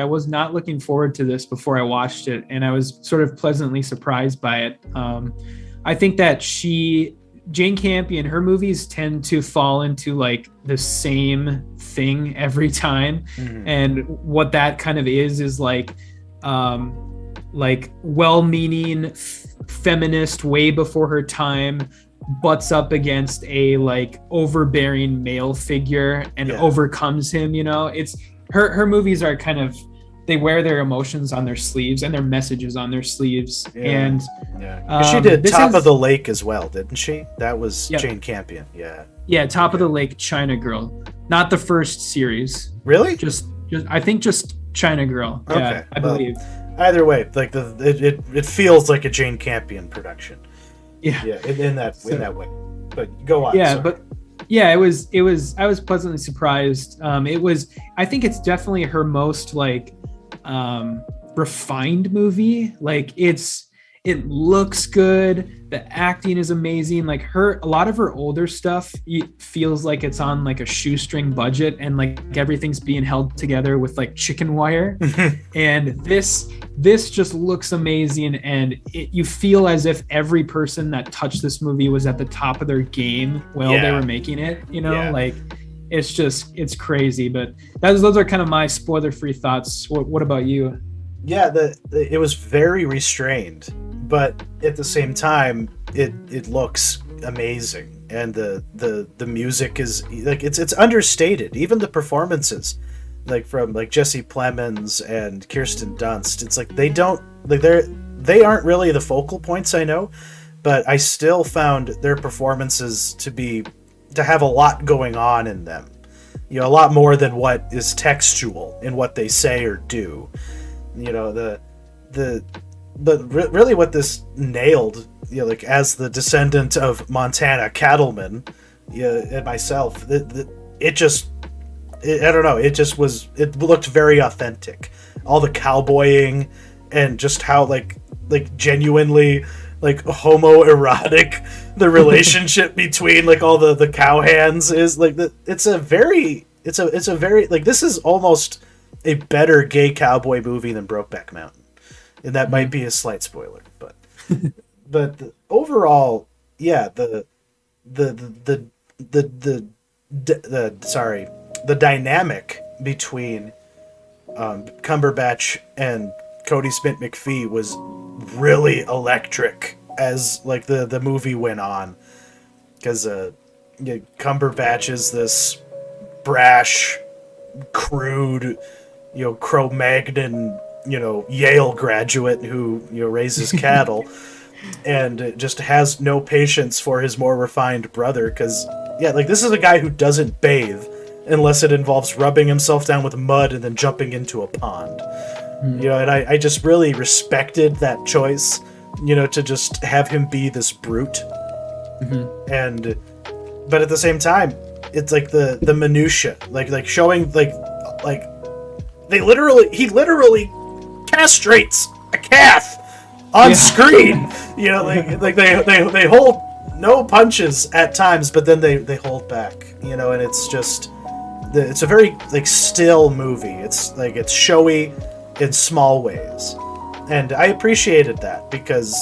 was not looking forward to this before I watched it, and I was sort of pleasantly surprised by it. I think that Jane Campion, her movies tend to fall into like the same thing every time. Mm-hmm. And what that kind of is like well-meaning feminist way before her time butts up against a like overbearing male figure and overcomes him. It's her movies are kind of, they wear their emotions on their sleeves and their messages on their sleeves. And she did Top of the Lake as well, didn't she? That was Jane Campion. Top of the Lake, China Girl, not the first series. Really? Just I think just China Girl. Okay. Yeah, I believe. Either way, like it feels like a Jane Campion production. In that way. But go on. Yeah, sorry. But yeah, it was. I was pleasantly surprised. I think it's definitely her most like refined movie. Like it looks good, the acting is amazing. Like a lot of her older stuff feels like it's on like a shoestring budget, and like everything's being held together with like chicken wire. And this just looks amazing, and you feel as if every person that touched this movie was at the top of their game while they were making it. Like it's crazy. But those are kind of my spoiler-free thoughts. What about you? Yeah, it was very restrained, but at the same time, it looks amazing, and the music is like it's understated. Even the performances, like from like Jesse Plemons and Kirsten Dunst, it's like they aren't really the focal points, I know, but I still found their performances to have a lot going on in them. A lot more than what is textual in what they say or do. Really what this nailed, like as the descendant of Montana cattlemen, and myself, I don't know, it looked very authentic. All the cowboying and just how like genuinely like homoerotic the relationship between like all the cowhands is. Like it's a very like, this is almost a better gay cowboy movie than Brokeback Mountain, and that might be a slight spoiler, but overall, the dynamic between Cumberbatch and Cody Smith-McPhee was really electric as like the movie went on, because Cumberbatch is this brash, crude, Cro-Magnon, Yale graduate who raises cattle and just has no patience for his more refined brother, because this is a guy who doesn't bathe unless it involves rubbing himself down with mud and then jumping into a pond. And I just really respected that choice, to just have him be this brute. But at the same time, it's like the minutia, like showing like he literally castrates a calf on screen. You know, like they hold no punches at times, but then they hold back. You know, and it's just it's a very like still movie. It's like it's showy in small ways, and I appreciated that because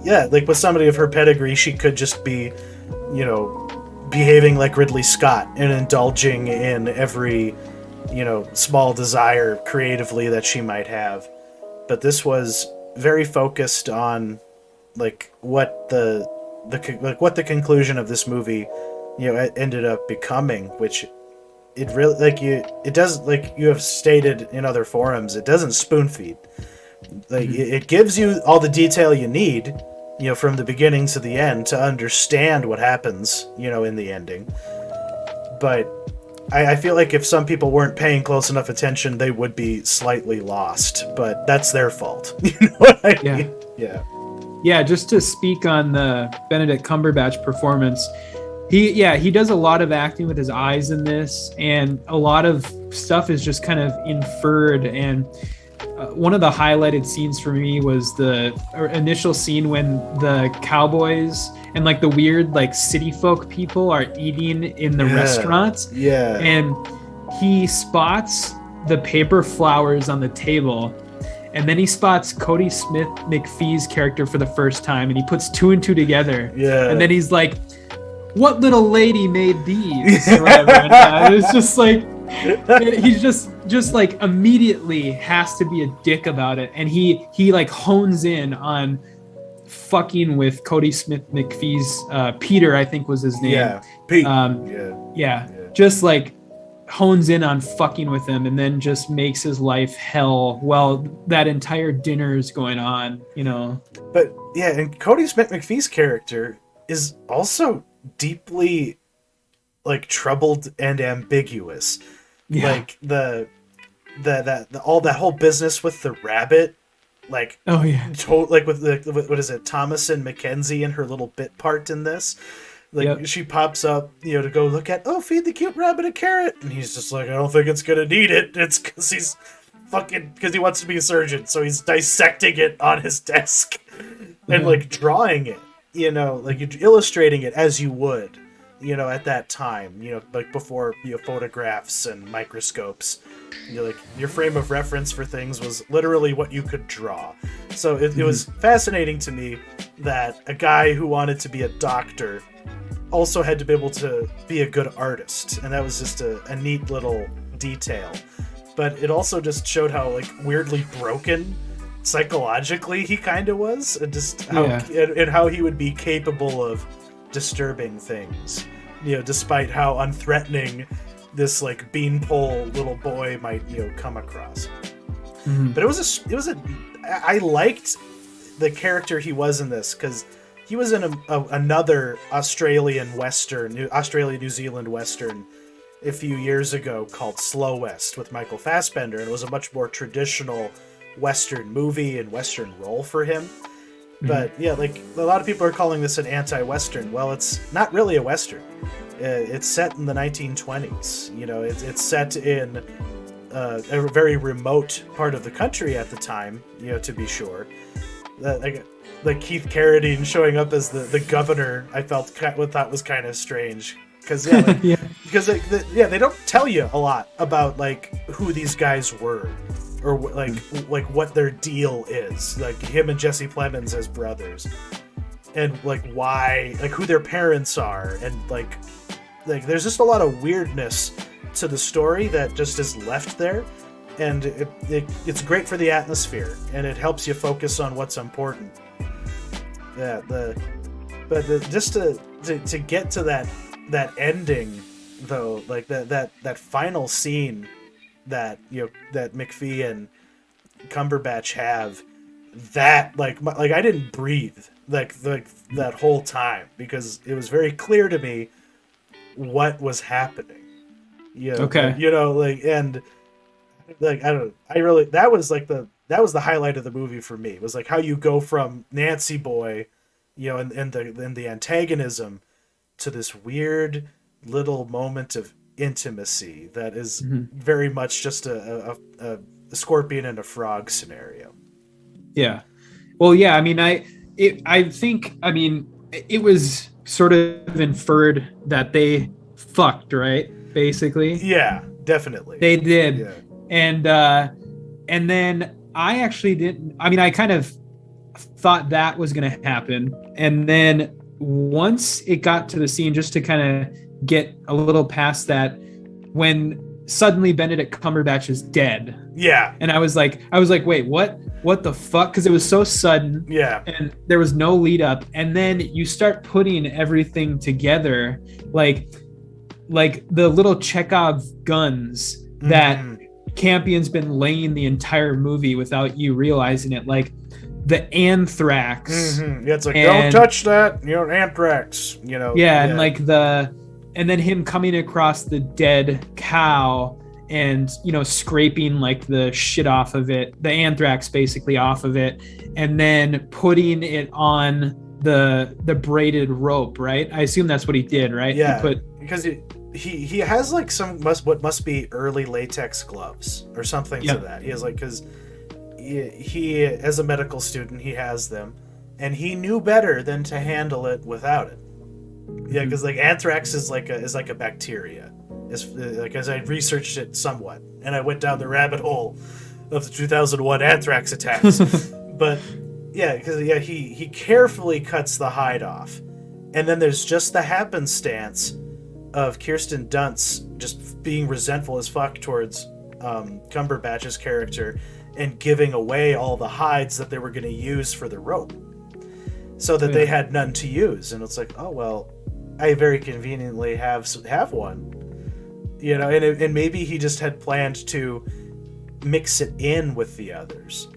yeah, like with somebody of her pedigree, she could just be, you know, behaving like Ridley Scott and indulging in every, you know, small desire creatively that she might have. But this was very focused on like what the conclusion of this movie, you know, ended up becoming, which it really it does, like you have stated in other forums, it doesn't spoon feed. Like it gives you all the detail you need, you know, from the beginning to the end to understand what happens, you know, in the ending. But I feel like if some people weren't paying close enough attention, they would be slightly lost. But that's their fault. You know what I mean? Yeah. Yeah, just to speak on the Benedict Cumberbatch performance, he does a lot of acting with his eyes in this, and a lot of stuff is just kind of inferred. And one of the highlighted scenes for me was the initial scene when the cowboys and like the weird like city folk people are eating in the restaurants. Yeah. And he spots the paper flowers on the table, and then he spots Cody Smith McPhee's character for the first time, and he puts two and two together. Yeah. And then he's like, "What little lady made these?" Or whatever. And it's just like he's just like immediately has to be a dick about it, and he like hones in on fucking with Cody Smith McPhee's Peter, I think was his name. Yeah, Pete. Yeah, just like hones in on fucking with him, and then just makes his life hell while that entire dinner is going on, you know. But yeah, and Cody Smith McPhee's character is also deeply like troubled and ambiguous. Yeah. Like the all that whole business with the rabbit, like like with the what is it, Thomas and Mackenzie and her little bit part in this. Like she pops up, you know, to go look at, feed the cute rabbit a carrot, and he's just like, I don't think it's gonna need it. It's because he wants to be a surgeon, so he's dissecting it on his desk and like drawing it, you know, like illustrating it as you would, you know, at that time, you know, like before, you know, photographs and microscopes, you know, like your frame of reference for things was literally what you could draw. So it was fascinating to me that a guy who wanted to be a doctor also had to be able to be a good artist, and that was just a neat little detail. But it also just showed how like weirdly broken psychologically he kind of was, and just how and how he would be capable of disturbing things, you know, despite how unthreatening this like beanpole little boy might, you know, come across. But I liked the character he was in this, because he was in another Australia New Zealand Western a few years ago called Slow West with Michael Fassbender, and it was a much more traditional Western movie and Western role for him. But yeah, like a lot of people are calling this an anti-Western. Well, it's not really a Western. It's set in the 1920s. You know, it's set in a very remote part of the country at the time, you know, to be sure. Like Keith Carradine showing up as the governor, I thought was kind of strange, because because they don't tell you a lot about like who these guys were, or like what their deal is, like him and Jesse Plemons as brothers, and like why, like who their parents are, and like there's just a lot of weirdness to the story that just is left there, and it's great for the atmosphere, and it helps you focus on what's important. Yeah, just to get to that ending though, like that final scene that, you know, that McPhee and Cumberbatch have, that like I didn't breathe like that whole time, because it was very clear to me what was happening. You know, you know, like, and like I don't know, I really, that was the highlight of the movie for me. It was like how you go from Nancy Boy, you know, and the antagonism, to this weird little moment of intimacy that is very much just a scorpion and a frog scenario. Yeah. Well, yeah, I mean, I think, I mean, it was sort of inferred that they fucked, right? Basically, Yeah, definitely. they did, Yeah. and then I actually didn't. I mean, I kind of thought that was going to happen, and then once it got to the scene, just to kind of get a little past that, when suddenly Benedict Cumberbatch is dead. Yeah. And I was like, wait, what the fuck? Because it was so sudden. Yeah. And there was no lead up. And then you start putting everything together, like the little Chekhov guns that Campion's been laying the entire movie without you realizing it, like the anthrax. Yeah, it's like, don't touch that, anthrax, Yeah, and like and then him coming across the dead cow and scraping like the shit off of it, the anthrax basically off of it, and then putting it on the braided rope, right? I assume that's what he did, right? Yeah, because he has like what must be early latex gloves or something to that. He has like, because he as a medical student, he has them, and he knew better than to handle it without it. Yeah, because like anthrax is like a bacteria. As I researched it somewhat, and I went down the rabbit hole of the 2001 anthrax attacks. But yeah, because he carefully cuts the hide off, and then there's just the happenstance of Kirsten Dunst just being resentful as fuck towards Cumberbatch's character and giving away all the hides that they were going to use for the rope, so that they had none to use. And it's like, oh well, I very conveniently have one, and maybe he just had planned to mix it in with the others,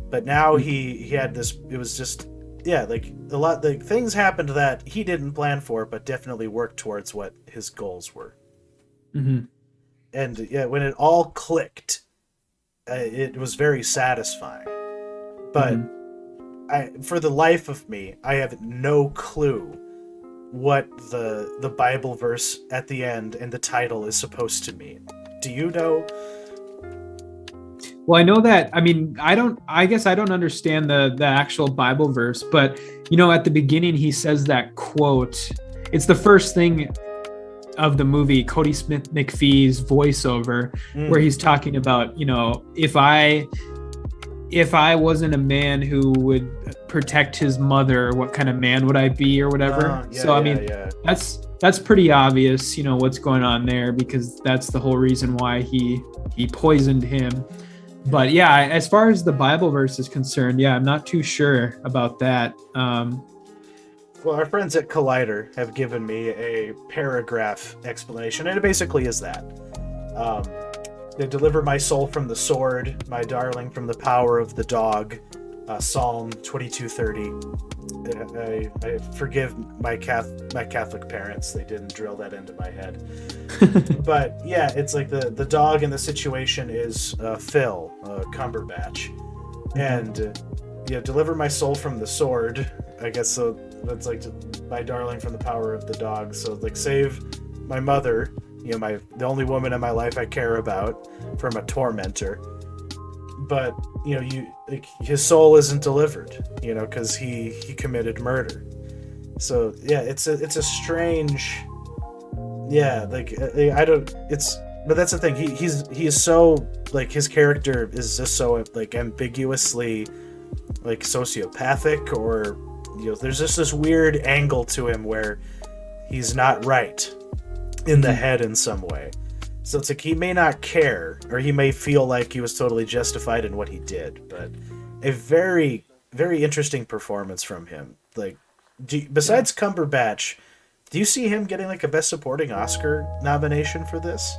but now he had this. It was just like a lot. The things happened that he didn't plan for, but definitely worked towards what his goals were. Mm-hmm. And when it all clicked, it was very satisfying. But for the life of me, I have no clue what the Bible verse at the end and the title is supposed to mean. Do you know? Well, I know that, I guess I don't understand the actual Bible verse, but at the beginning he says that quote. It's the first thing of the movie, Cody Smith McPhee's voiceover, where he's talking about, if I wasn't a man who would protect his mother, what kind of man would I be, or whatever. That's pretty obvious, what's going on there, because that's the whole reason why he poisoned him. But yeah, as far as the Bible verse is concerned, I'm not too sure about that. Well, our friends at Collider have given me a paragraph explanation, and it basically is that. They deliver my soul from the sword, my darling from the power of the dog. Psalm 22:30. I forgive my Catholic parents. They didn't drill that into my head. But yeah, it's like the dog in the situation is Phil Cumberbatch, and deliver my soul from the sword. I guess so. That's like my darling from the power of the dog. So like save my mother, the only woman in my life I care about, from a tormentor. But his soul isn't delivered, because he committed murder. So yeah, it's a strange, I don't. But that's the thing. He is so, like, his character is just so like ambiguously like sociopathic, or there's just this weird angle to him where he's not right in the head in some way. So it's like he may not care, or he may feel like he was totally justified in what he did, but a very, very interesting performance from him. Like, besides Cumberbatch, do you see him getting like a Best Supporting Oscar nomination for this?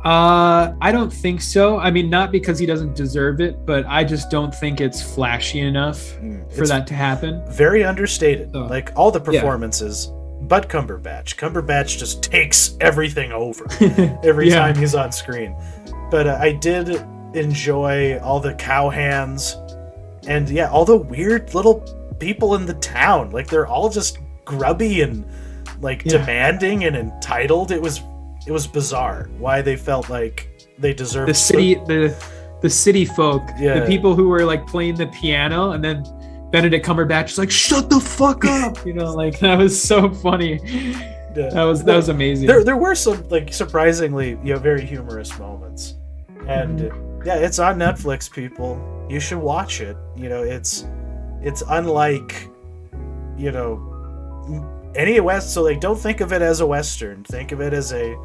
I don't think so. I mean, not because he doesn't deserve it, but I just don't think it's flashy enough for that to happen. Very understated. Like all the performances. But Cumberbatch just takes everything over every time he's on screen. But I did enjoy all the cowhands and all the weird little people in the town. Like they're all just grubby and like demanding and entitled. It was bizarre why they felt like they deserved the city the city folk, Yeah. the people who were like playing the piano, and then Benedict Cumberbatch is like, shut the fuck up, you know, like that was so funny. Yeah. That was amazing. There were some like surprisingly, very humorous moments, and yeah, it's on Netflix, people. You should watch it. It's unlike, any West. So like, don't think of it as a Western. Think of it as a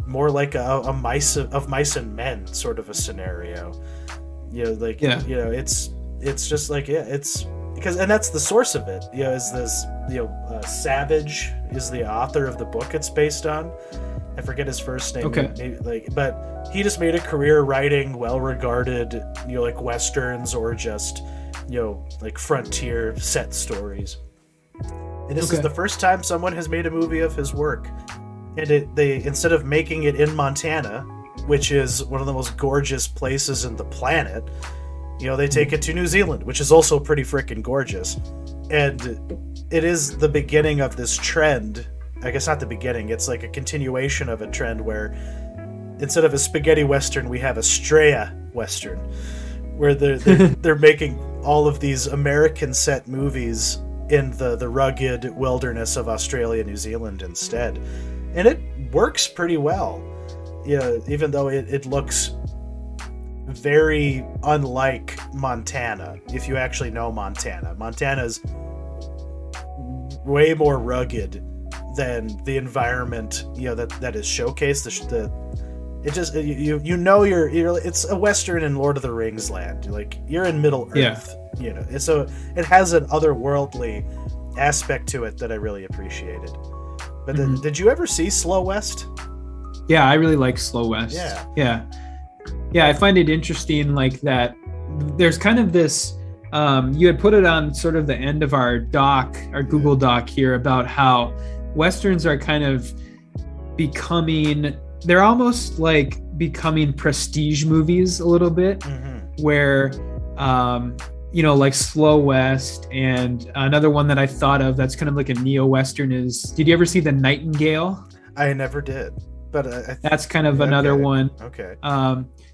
more like a mice and men sort of a scenario. It's just like, it's because, and that's the source of it. Is this, Savage is the author of the book it's based on. I forget his first name. Okay. Maybe, but he just made a career writing well-regarded, like Westerns or just, like frontier set stories. And this is the first time someone has made a movie of his work. And they instead of making it in Montana, which is one of the most gorgeous places in the planet, they take it to New Zealand, which is also pretty freaking gorgeous. And it is the beginning of this trend. I guess not the beginning, it's like a continuation of a trend where instead of a spaghetti Western, we have a Straya Western, where they're making all of these American set movies in the rugged wilderness of Australia, New Zealand instead. And it works pretty well. Even though it looks very unlike Montana. If you actually know Montana, Montana's way more rugged than the environment that is showcased. It's a Western in Lord of the Rings land. You're in Middle Earth. So it has an otherworldly aspect to it that I really appreciated. But did you ever see Slow West? Yeah, I really like Slow West. Yeah, I find it interesting, like that there's kind of this, you had put it on sort of the end of our Google Doc here, about how Westerns are kind of they're almost like becoming prestige movies a little bit, where, like Slow West, and another one that I thought of that's kind of like a neo-Western is, did you ever see The Nightingale? I never did. But that's kind of another one. Okay.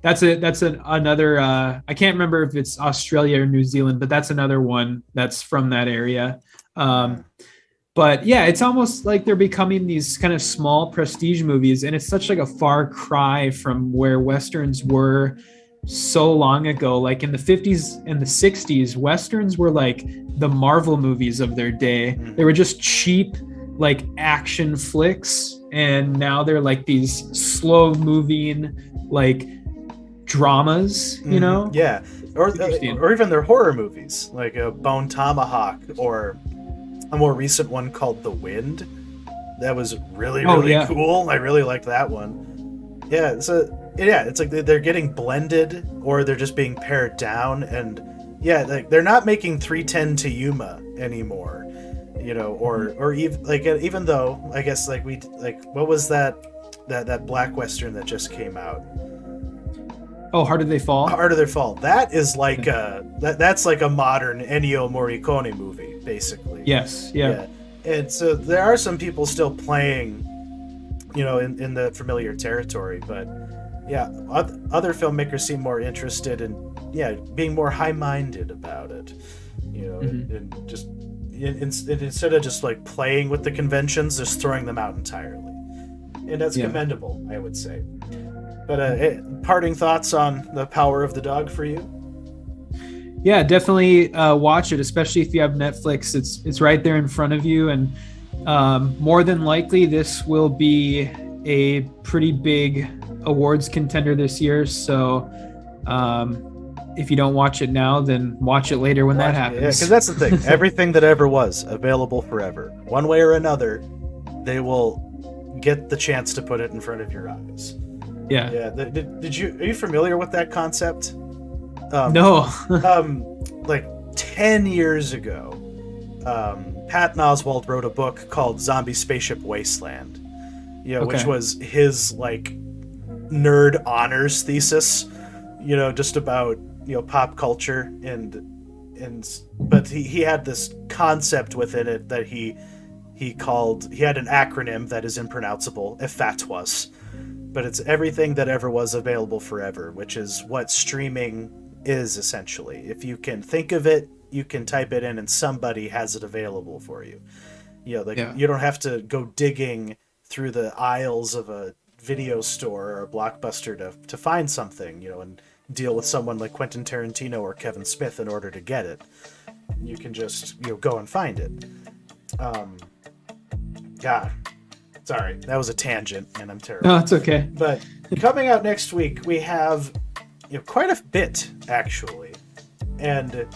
That's another. I can't remember if it's Australia or New Zealand, but that's another one that's from that area. But yeah, it's almost like they're becoming these kind of small prestige movies, and it's such like a far cry from where Westerns were so long ago. Like in the 50s and the 60s, Westerns were like the Marvel movies of their day. They were just cheap, like action flicks, and now they're like these slow moving like dramas, Yeah, or even their horror movies, like a Bone Tomahawk, or a more recent one called The Wind. That was really cool. I really liked that one. Yeah, so it's like they're getting blended, or they're just being pared down, and like they're not making 310 to Yuma anymore. Or even though I guess what was that black Western that just came out? Oh, Harder They Fall. Harder They Fall. That is like that's like a modern Ennio Morricone movie, basically. Yes. Yeah. And so there are some people still playing, in the familiar territory, but other filmmakers seem more interested in being more high-minded about it, and just. Instead of just like playing with the conventions, just throwing them out entirely, and that's commendable, I would say. But parting thoughts on The Power of the Dog for you? Yeah, definitely watch it, especially if you have Netflix. It's right there in front of you, and more than likely this will be a pretty big awards contender this year. So if you don't watch it now, then watch it later when that happens. Yeah, because that's the thing. Everything that ever was available forever. One way or another, they will get the chance to put it in front of your eyes. Yeah. Yeah. Are you familiar with that concept? No. Like 10 years ago, Patton Oswalt wrote a book called Zombie Spaceship Wasteland, which was his like nerd honors thesis, just about pop culture, but he had this concept within it that he had an acronym that is impronounceable, EFATWAS, but it's everything that ever was available forever, which is what streaming is essentially. If you can think of it, you can type it in and somebody has it available for you. You don't have to go digging through the aisles of a video store or a Blockbuster to find something, and deal with someone like Quentin Tarantino or Kevin Smith in order to get it. You can just go and find it. God, sorry, that was a tangent, and I'm terrible. No, it's okay. But coming out next week, we have quite a bit actually, and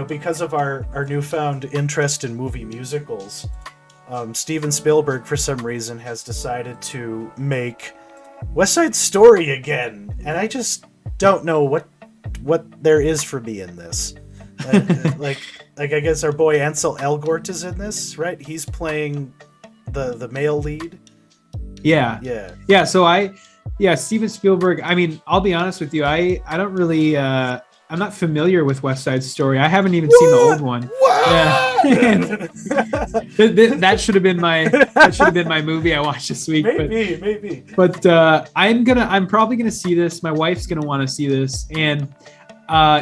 because of our newfound interest in movie musicals, Steven Spielberg for some reason has decided to make West Side Story again, and I just don't know what there is for me in this. Like I guess our boy Ansel Elgort is in this, right? He's playing the male lead. Yeah. So Steven Spielberg. I mean, I'll be honest with you. I don't really. I'm not familiar with West Side Story. I haven't even seen the old one. Yeah. That should have been my movie I watched this week. Maybe. But I'm probably gonna see this. My wife's gonna want to see this, and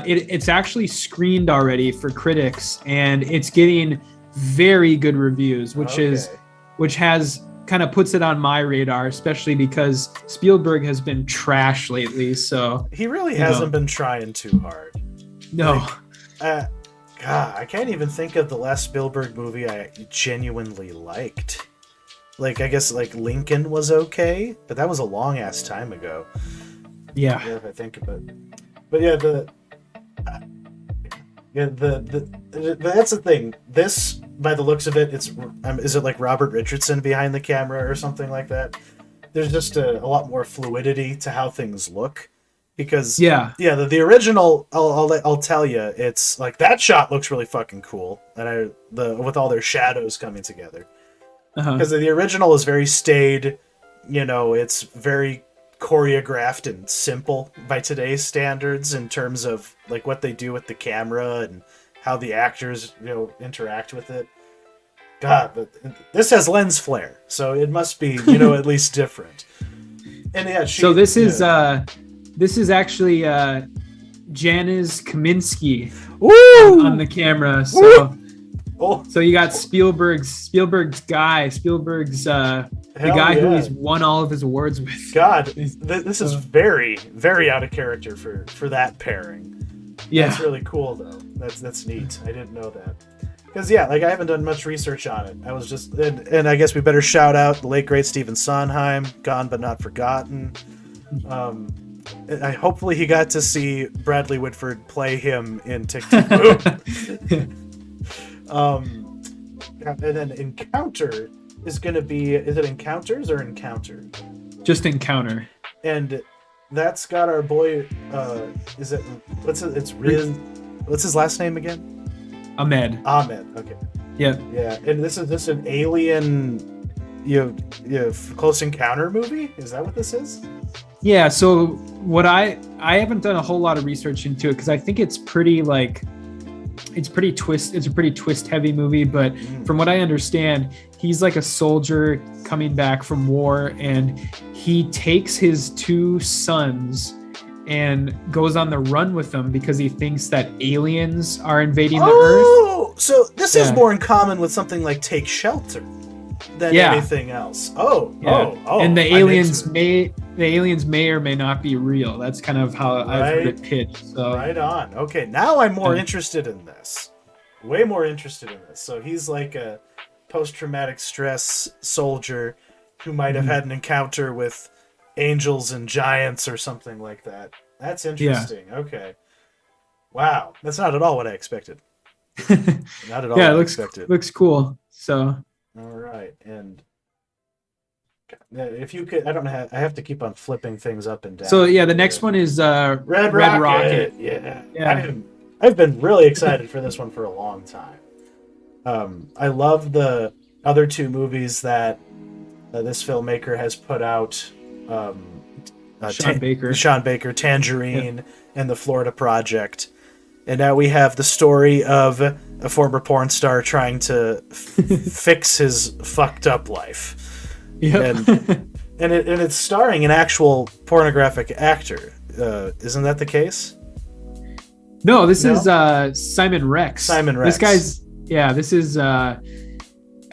it's actually screened already for critics, and it's getting very good reviews, which has kind of puts it on my radar, especially because Spielberg has been trash lately. So he really hasn't been trying too hard. No. God, I can't even think of the last Spielberg movie I genuinely liked. Like, I guess like Lincoln was okay, but that was a long ass time ago. Yeah. If I think of it. But that's the thing. This, by the looks of it, is it like Robert Richardson behind the camera or something like that? There's just a lot more fluidity to how things look, because the original, I'll tell you, it's like that shot looks really fucking cool, and with all their shadows coming together, because the original is very staid, it's very choreographed and simple by today's standards in terms of like what they do with the camera and how the actors interact with it. God, but this has lens flare, so it must be at least different. And this is actually Janusz Kaminski on the camera. So you got Spielberg's guy, the guy who he's won all of his awards with. God, this is very, very out of character for that pairing. Yeah, that's really cool though. That's neat. I didn't know that. Because I haven't done much research on it. I was just, and I guess we better shout out the late great Stephen Sondheim, gone but not forgotten. Hopefully he got to see Bradley Whitford play him in Tick Tick Boom. And then Encounter is going to be, is it Encounters or Encounter? Just Encounter. And that's got our boy, what's his last name again? Ahmed, okay. Yeah. And this is an alien, close encounter movie? Is that what this is? Yeah, so what I haven't done a whole lot of research into it, because I think it's a pretty twist heavy movie, but from what I understand, he's like a soldier coming back from war, and he takes his two sons and goes on the run with them because he thinks that aliens are invading the Earth. Oh, so this is more in common with something like Take Shelter than anything else. And the aliens may or may not be real. That's kind of how I've heard it pitched. So. Right on. Okay, now I'm more interested in this. Way more interested in this. So he's like a post-traumatic stress soldier who might have had an encounter with angels and giants or something like that. That's interesting. Okay. Wow. That's not at all what I expected. Not at all. Yeah, it looks cool. So. All right. And if you could, I have to keep on flipping things up and down. So the next one is Red Rocket. Yeah. I've been really excited for this one for a long time. I love the other two movies that this filmmaker has put out. Sean Baker, Tangerine, and The Florida Project. And now we have the story of a former porn star trying to fix his fucked up life. Yep. And and it's starring an actual pornographic actor. Isn't that the case? No, this is Simon Rex. Simon Rex. This is I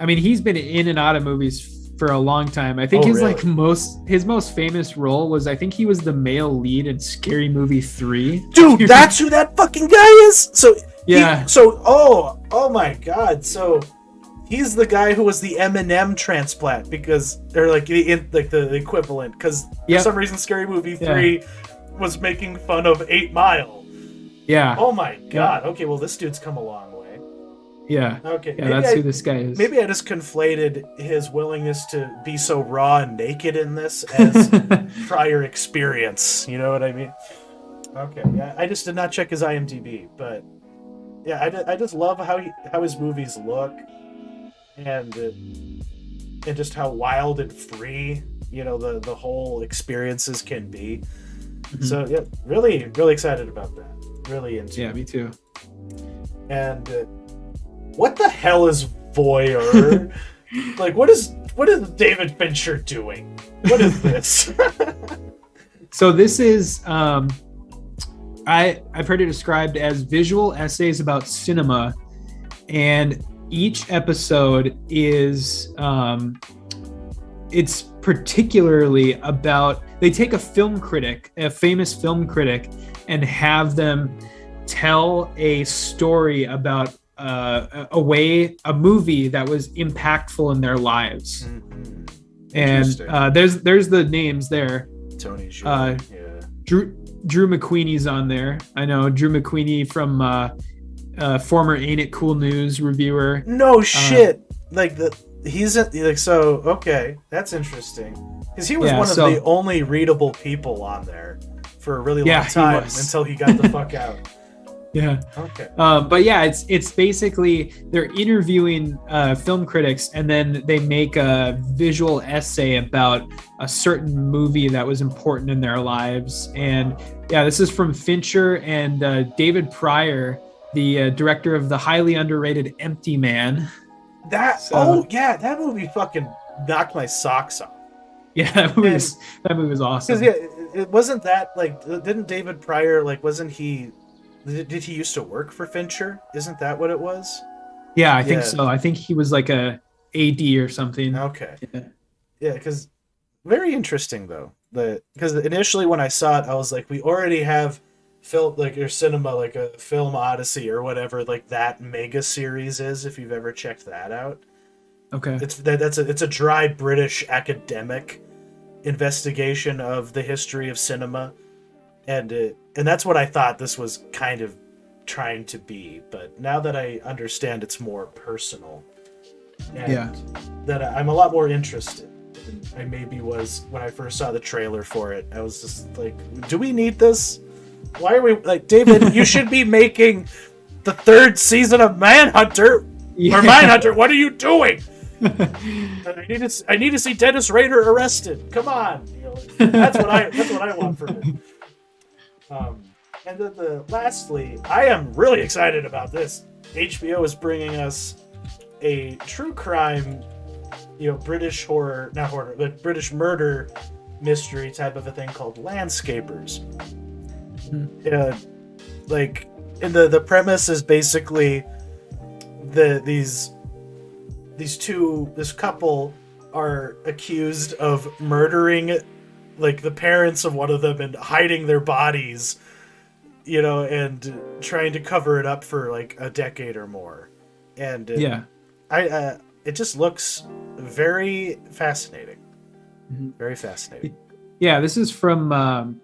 mean, he's been in and out of movies for a long time. I think his most famous role was, I think he was the male lead in Scary Movie 3. Dude, that's who that fucking guy is. So yeah. Oh my god. So he's the guy who was the M&M transplant, because they're like the equivalent, because for some reason Scary Movie 3 was making fun of 8 Mile. Yeah. Oh my god. Okay, well this dude's come a long way. Yeah. Okay. Yeah, that's who this guy is. Maybe I just conflated his willingness to be so raw and naked in this as prior experience. You know what I mean? Okay. Yeah, I just did not check his IMDb, but yeah, I just love how his movies look, and just how wild and free, you know, the whole experiences can be. Mm-hmm. So yeah, really, really excited about that. Really into it. Yeah, me too. And what the hell is voyeur? Like, what is David Fincher doing? What is this? So this is I've heard it described as visual essays about cinema, and each episode is it's particularly about, they take a famous film critic, and have them tell a story about a movie that was impactful in their lives. Mm-hmm. And there's the names there. Tony Jr. Drew McQueenie's on there. I know Drew McQueenie from former Ain't It Cool News reviewer. No shit. Okay, that's interesting, because he was one of the only readable people on there for a really long time until he got the fuck out. Yeah. Okay. But yeah, it's basically they're interviewing film critics, and then they make a visual essay about a certain movie that was important in their lives. And yeah, this is from Fincher and David Pryor, the director of the highly underrated Empty Man. That movie fucking knocked my socks off. Yeah, that movie was awesome. Because it wasn't that, like, didn't David Pryor, like, wasn't he? Did he used to work for Fincher? Isn't that what it was? Yeah, I think so. I think he was like a AD or something. Okay. Yeah, because very interesting though. Because initially when I saw it, I was like, we already have film, like, your cinema, like a Film Odyssey or whatever, like that mega series is. If you've ever checked that out. Okay. It's a dry British academic investigation of the history of cinema. And that's what I thought this was kind of trying to be, but now that I understand it's more personal, and that I'm a lot more interested than I maybe was when I first saw the trailer for it. I was just like, do we need this? Why are we, like, David, you should be making the 3rd season of Manhunter or Mindhunter. What are you doing? I need to see Dennis Rader arrested. Come on, you know, that's what I want from it. And then lastly, I am really excited about this. HBO is bringing us a true crime, British British murder mystery type of a thing called Landscapers. Like, the premise is basically this couple are accused of murdering, like, the parents of one of them and hiding their bodies, and trying to cover it up for like a decade or more. And it just looks very fascinating. Mm-hmm. Very fascinating. Yeah, this is from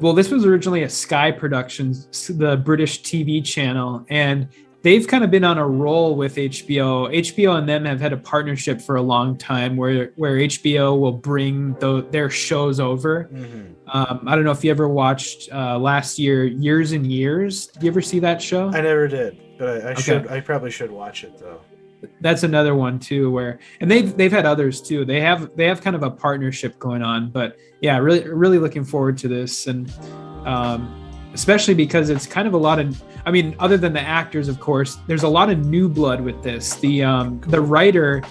this was originally a Sky Productions, the British TV channel, and they've kind of been on a roll with HBO. HBO and them have had a partnership for a long time where HBO will bring their shows over. Mm-hmm. I don't know if you ever watched last year, Years and Years. Did you ever see that show? I never did, but I probably should watch it though. That's another one too, and they've had others too. They have kind of a partnership going on, but yeah, really, really looking forward to this. And especially because it's kind of a lot of, I mean, other than the actors, of course, there's a lot of new blood with this. The writer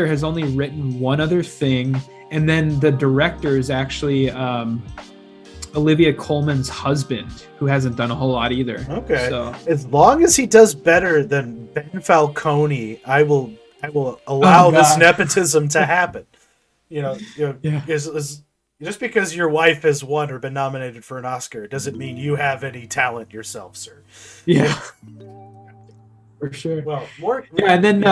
has only written one other thing, And then the director is actually Olivia Colman's husband, who hasn't done a whole lot either. Okay. So as long as he does better than Ben Falcone, I will allow this nepotism to happen. Yeah. Just because your wife has won or been nominated for an Oscar doesn't mean you have any talent yourself, sir. Yeah. For sure. Well, more yeah, and then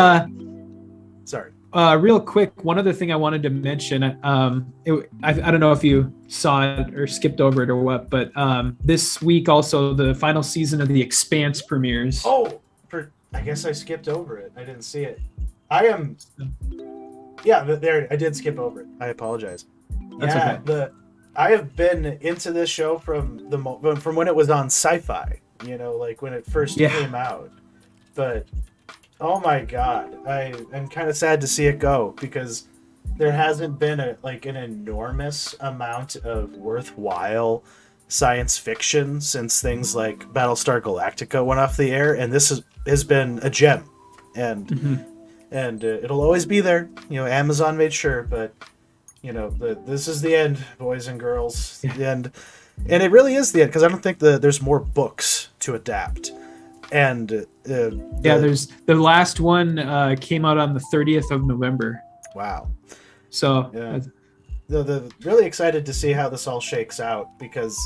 sorry. Real quick, one other thing I wanted to mention. I don't know if you saw it or skipped over it or what, but this week also the final season of The Expanse premieres. Oh, I guess I skipped over it. I didn't see it. There I did skip over it. I apologize. That's okay. I have been into this show from when it was on Sci-Fi. Like when it first came out. But oh my god, I'm kind of sad to see it go because there hasn't been an enormous amount of worthwhile science fiction since things like Battlestar Galactica went off the air, and this has been a gem, and it'll always be there. Amazon made sure, but this is the end, boys and girls. Yeah. The end, and it really is the end because I don't think there's more books to adapt. And there's the last one came out on the 30th of November. Wow. So the really excited to see how this all shakes out because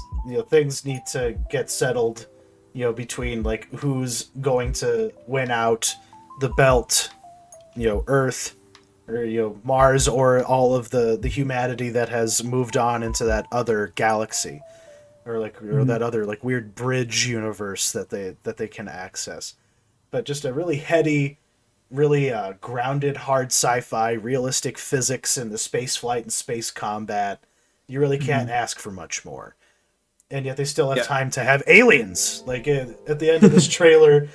things need to get settled between like who's going to win out the belt, Earth or Mars, or all of the humanity that has moved on into that other galaxy. Or that other like weird bridge universe that they can access, but just a really heady, really grounded, hard sci-fi, realistic physics in the space flight and space combat. You really can't ask for much more, and yet they still have time to have aliens. Like at the end of this trailer,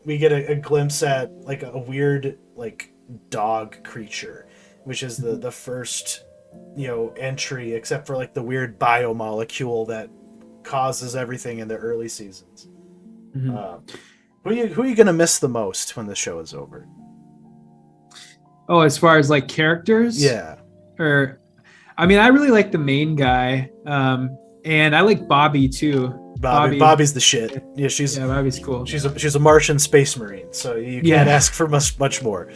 we get a glimpse at like a weird like dog creature, which is the first entry, except for like the weird biomolecule that causes everything in the early seasons. Who are you gonna miss the most when the show is over? Oh, as far as like characters? Yeah. I really like the main guy, and I like Bobby too. Bobby's the shit. Yeah, Bobby's cool. She's a Martian space marine, so you can't ask for much more.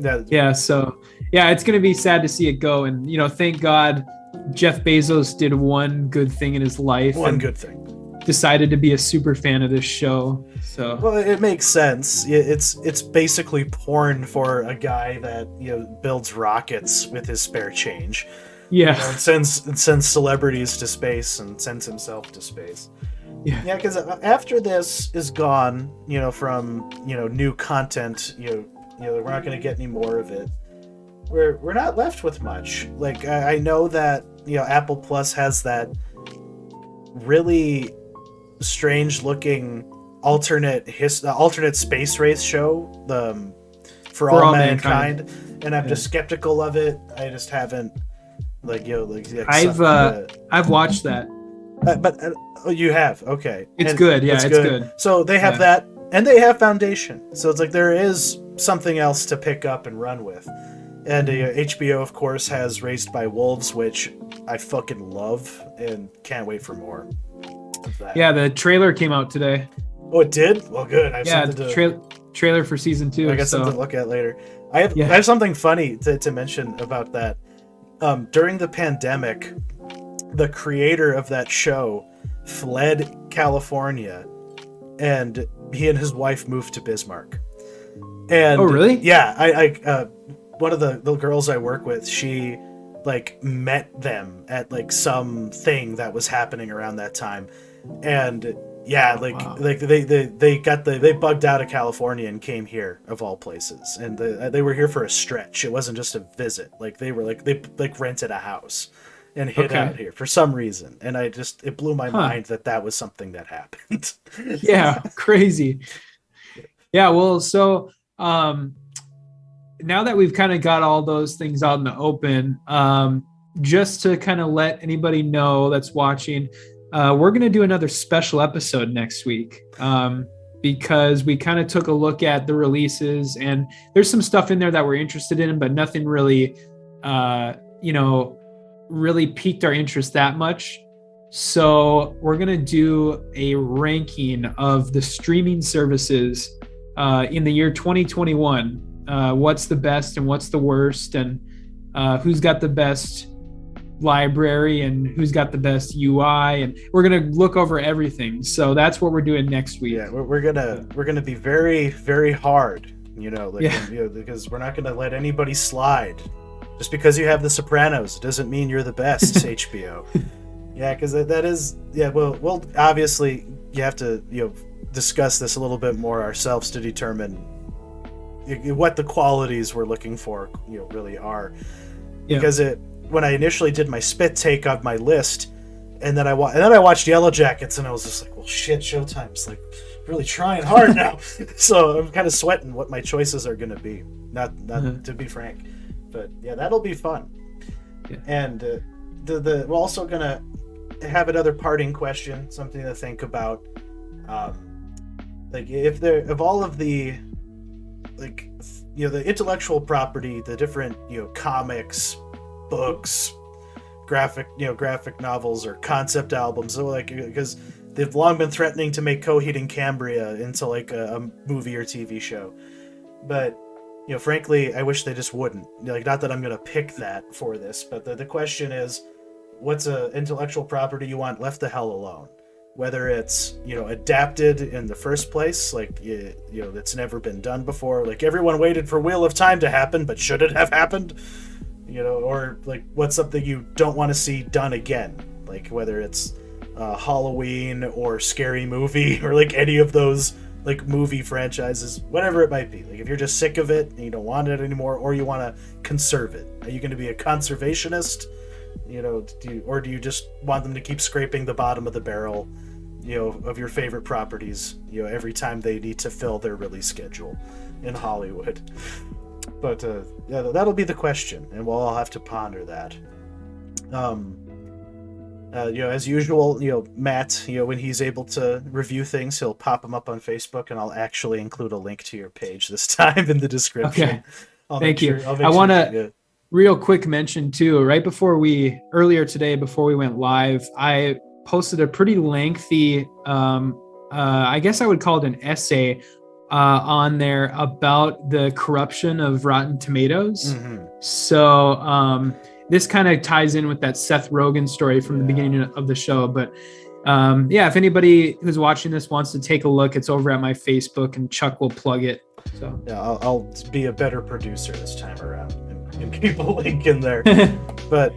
So it's gonna be sad to see it go, and thank God Jeff Bezos did one good thing in his life. Good thing. Decided to be a super fan of this show. So well, it makes sense. It's basically porn for a guy that builds rockets with his spare change. Yeah. And sends celebrities to space and sends himself to space. Yeah. Yeah, because after this is gone, from new content, we're not going to get any more of it. We're not left with much. Like I know that Apple Plus has that really strange looking alternate space race show, for all mankind, and I'm just skeptical of it. I just haven't I've watched that. But you have, okay. It's good. Yeah, it's good. So they have that, and they have Foundation. So it's like there is something else to pick up and run with. And HBO, of course, has Raised by Wolves, which I fucking love and can't wait for more of that. Yeah, the trailer came out today. Oh, it did? Well, good. I have something to trailer for season 2. I got something to look at later. I have something funny to mention about that. During the pandemic, the creator of that show fled California, and he and his wife moved to Bismarck. And oh, really? Yeah, I one of the girls I work with, she met them at something that was happening around that time, and they bugged out of California and came here of all places, and they were here for a stretch. It wasn't just a visit. They rented a house and hid out here for some reason, and it blew my mind that was something that happened. Yeah, crazy. Yeah, well, so now that we've kind of got all those things out in the open, just to kind of let anybody know that's watching, we're going to do another special episode next week, because we kind of took a look at the releases, and there's some stuff in there that we're interested in, but nothing really really piqued our interest that much. So we're going to do a ranking of the streaming services in the year 2021. What's the best and what's the worst, and who's got the best library and who's got the best UI, and we're gonna look over everything. So that's what we're doing next week. Yeah, we're gonna be very, very hard, because we're not gonna let anybody slide. Just because you have The Sopranos doesn't mean you're the best. HBO. Yeah, because that is Well, obviously you have to discuss this a little bit more ourselves to determine what the qualities we're looking for really are. Yeah. Because when I initially did my spit take on my list, and then I watched Yellowjackets, and I was just like, well, shit, Showtime's like really trying hard now. So I'm kind of sweating what my choices are going to be. Not to be frank, but yeah, that'll be fun. Yeah. And we're also going to have another parting question, something to think about. If all of the the intellectual property, the different comics, books, graphic novels or concept albums, so because they've long been threatening to make Coheed and Cambria into a movie or TV show, but frankly I wish they just wouldn't. Not that I'm gonna pick that for this, but the question is, what's a intellectual property you want left the hell alone? Whether it's adapted in the first place, it's never been done before, everyone waited for Wheel of Time to happen, but should it have happened? Or what's something you don't want to see done again, whether it's Halloween or Scary Movie or any of those movie franchises, whatever it might be. If you're just sick of it and you don't want it anymore, or you want to conserve it, are you going to be a conservationist? Or do you just want them to keep scraping the bottom of the barrel, of your favorite properties, every time they need to fill their release schedule in Hollywood? But that'll be the question, and we'll all have to ponder that. As usual, Matt, when he's able to review things, he'll pop them up on Facebook, and I'll actually include a link to your page this time in the description. Okay. Thank you. I want to real quick mention too, earlier today before we went live, I posted a pretty lengthy, I guess I would call it an essay on there about the corruption of Rotten Tomatoes. Mm-hmm. So this kind of ties in with that Seth Rogen story from the beginning of the show. But if anybody who's watching this wants to take a look, it's over at my Facebook, and Chuck will plug it. So yeah, I'll be a better producer this time around and keep a link in there. But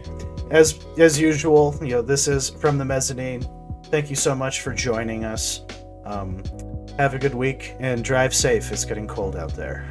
as usual, this is From the Mezzanine. Thank you so much for joining us. Have a good week and drive safe. It's getting cold out there.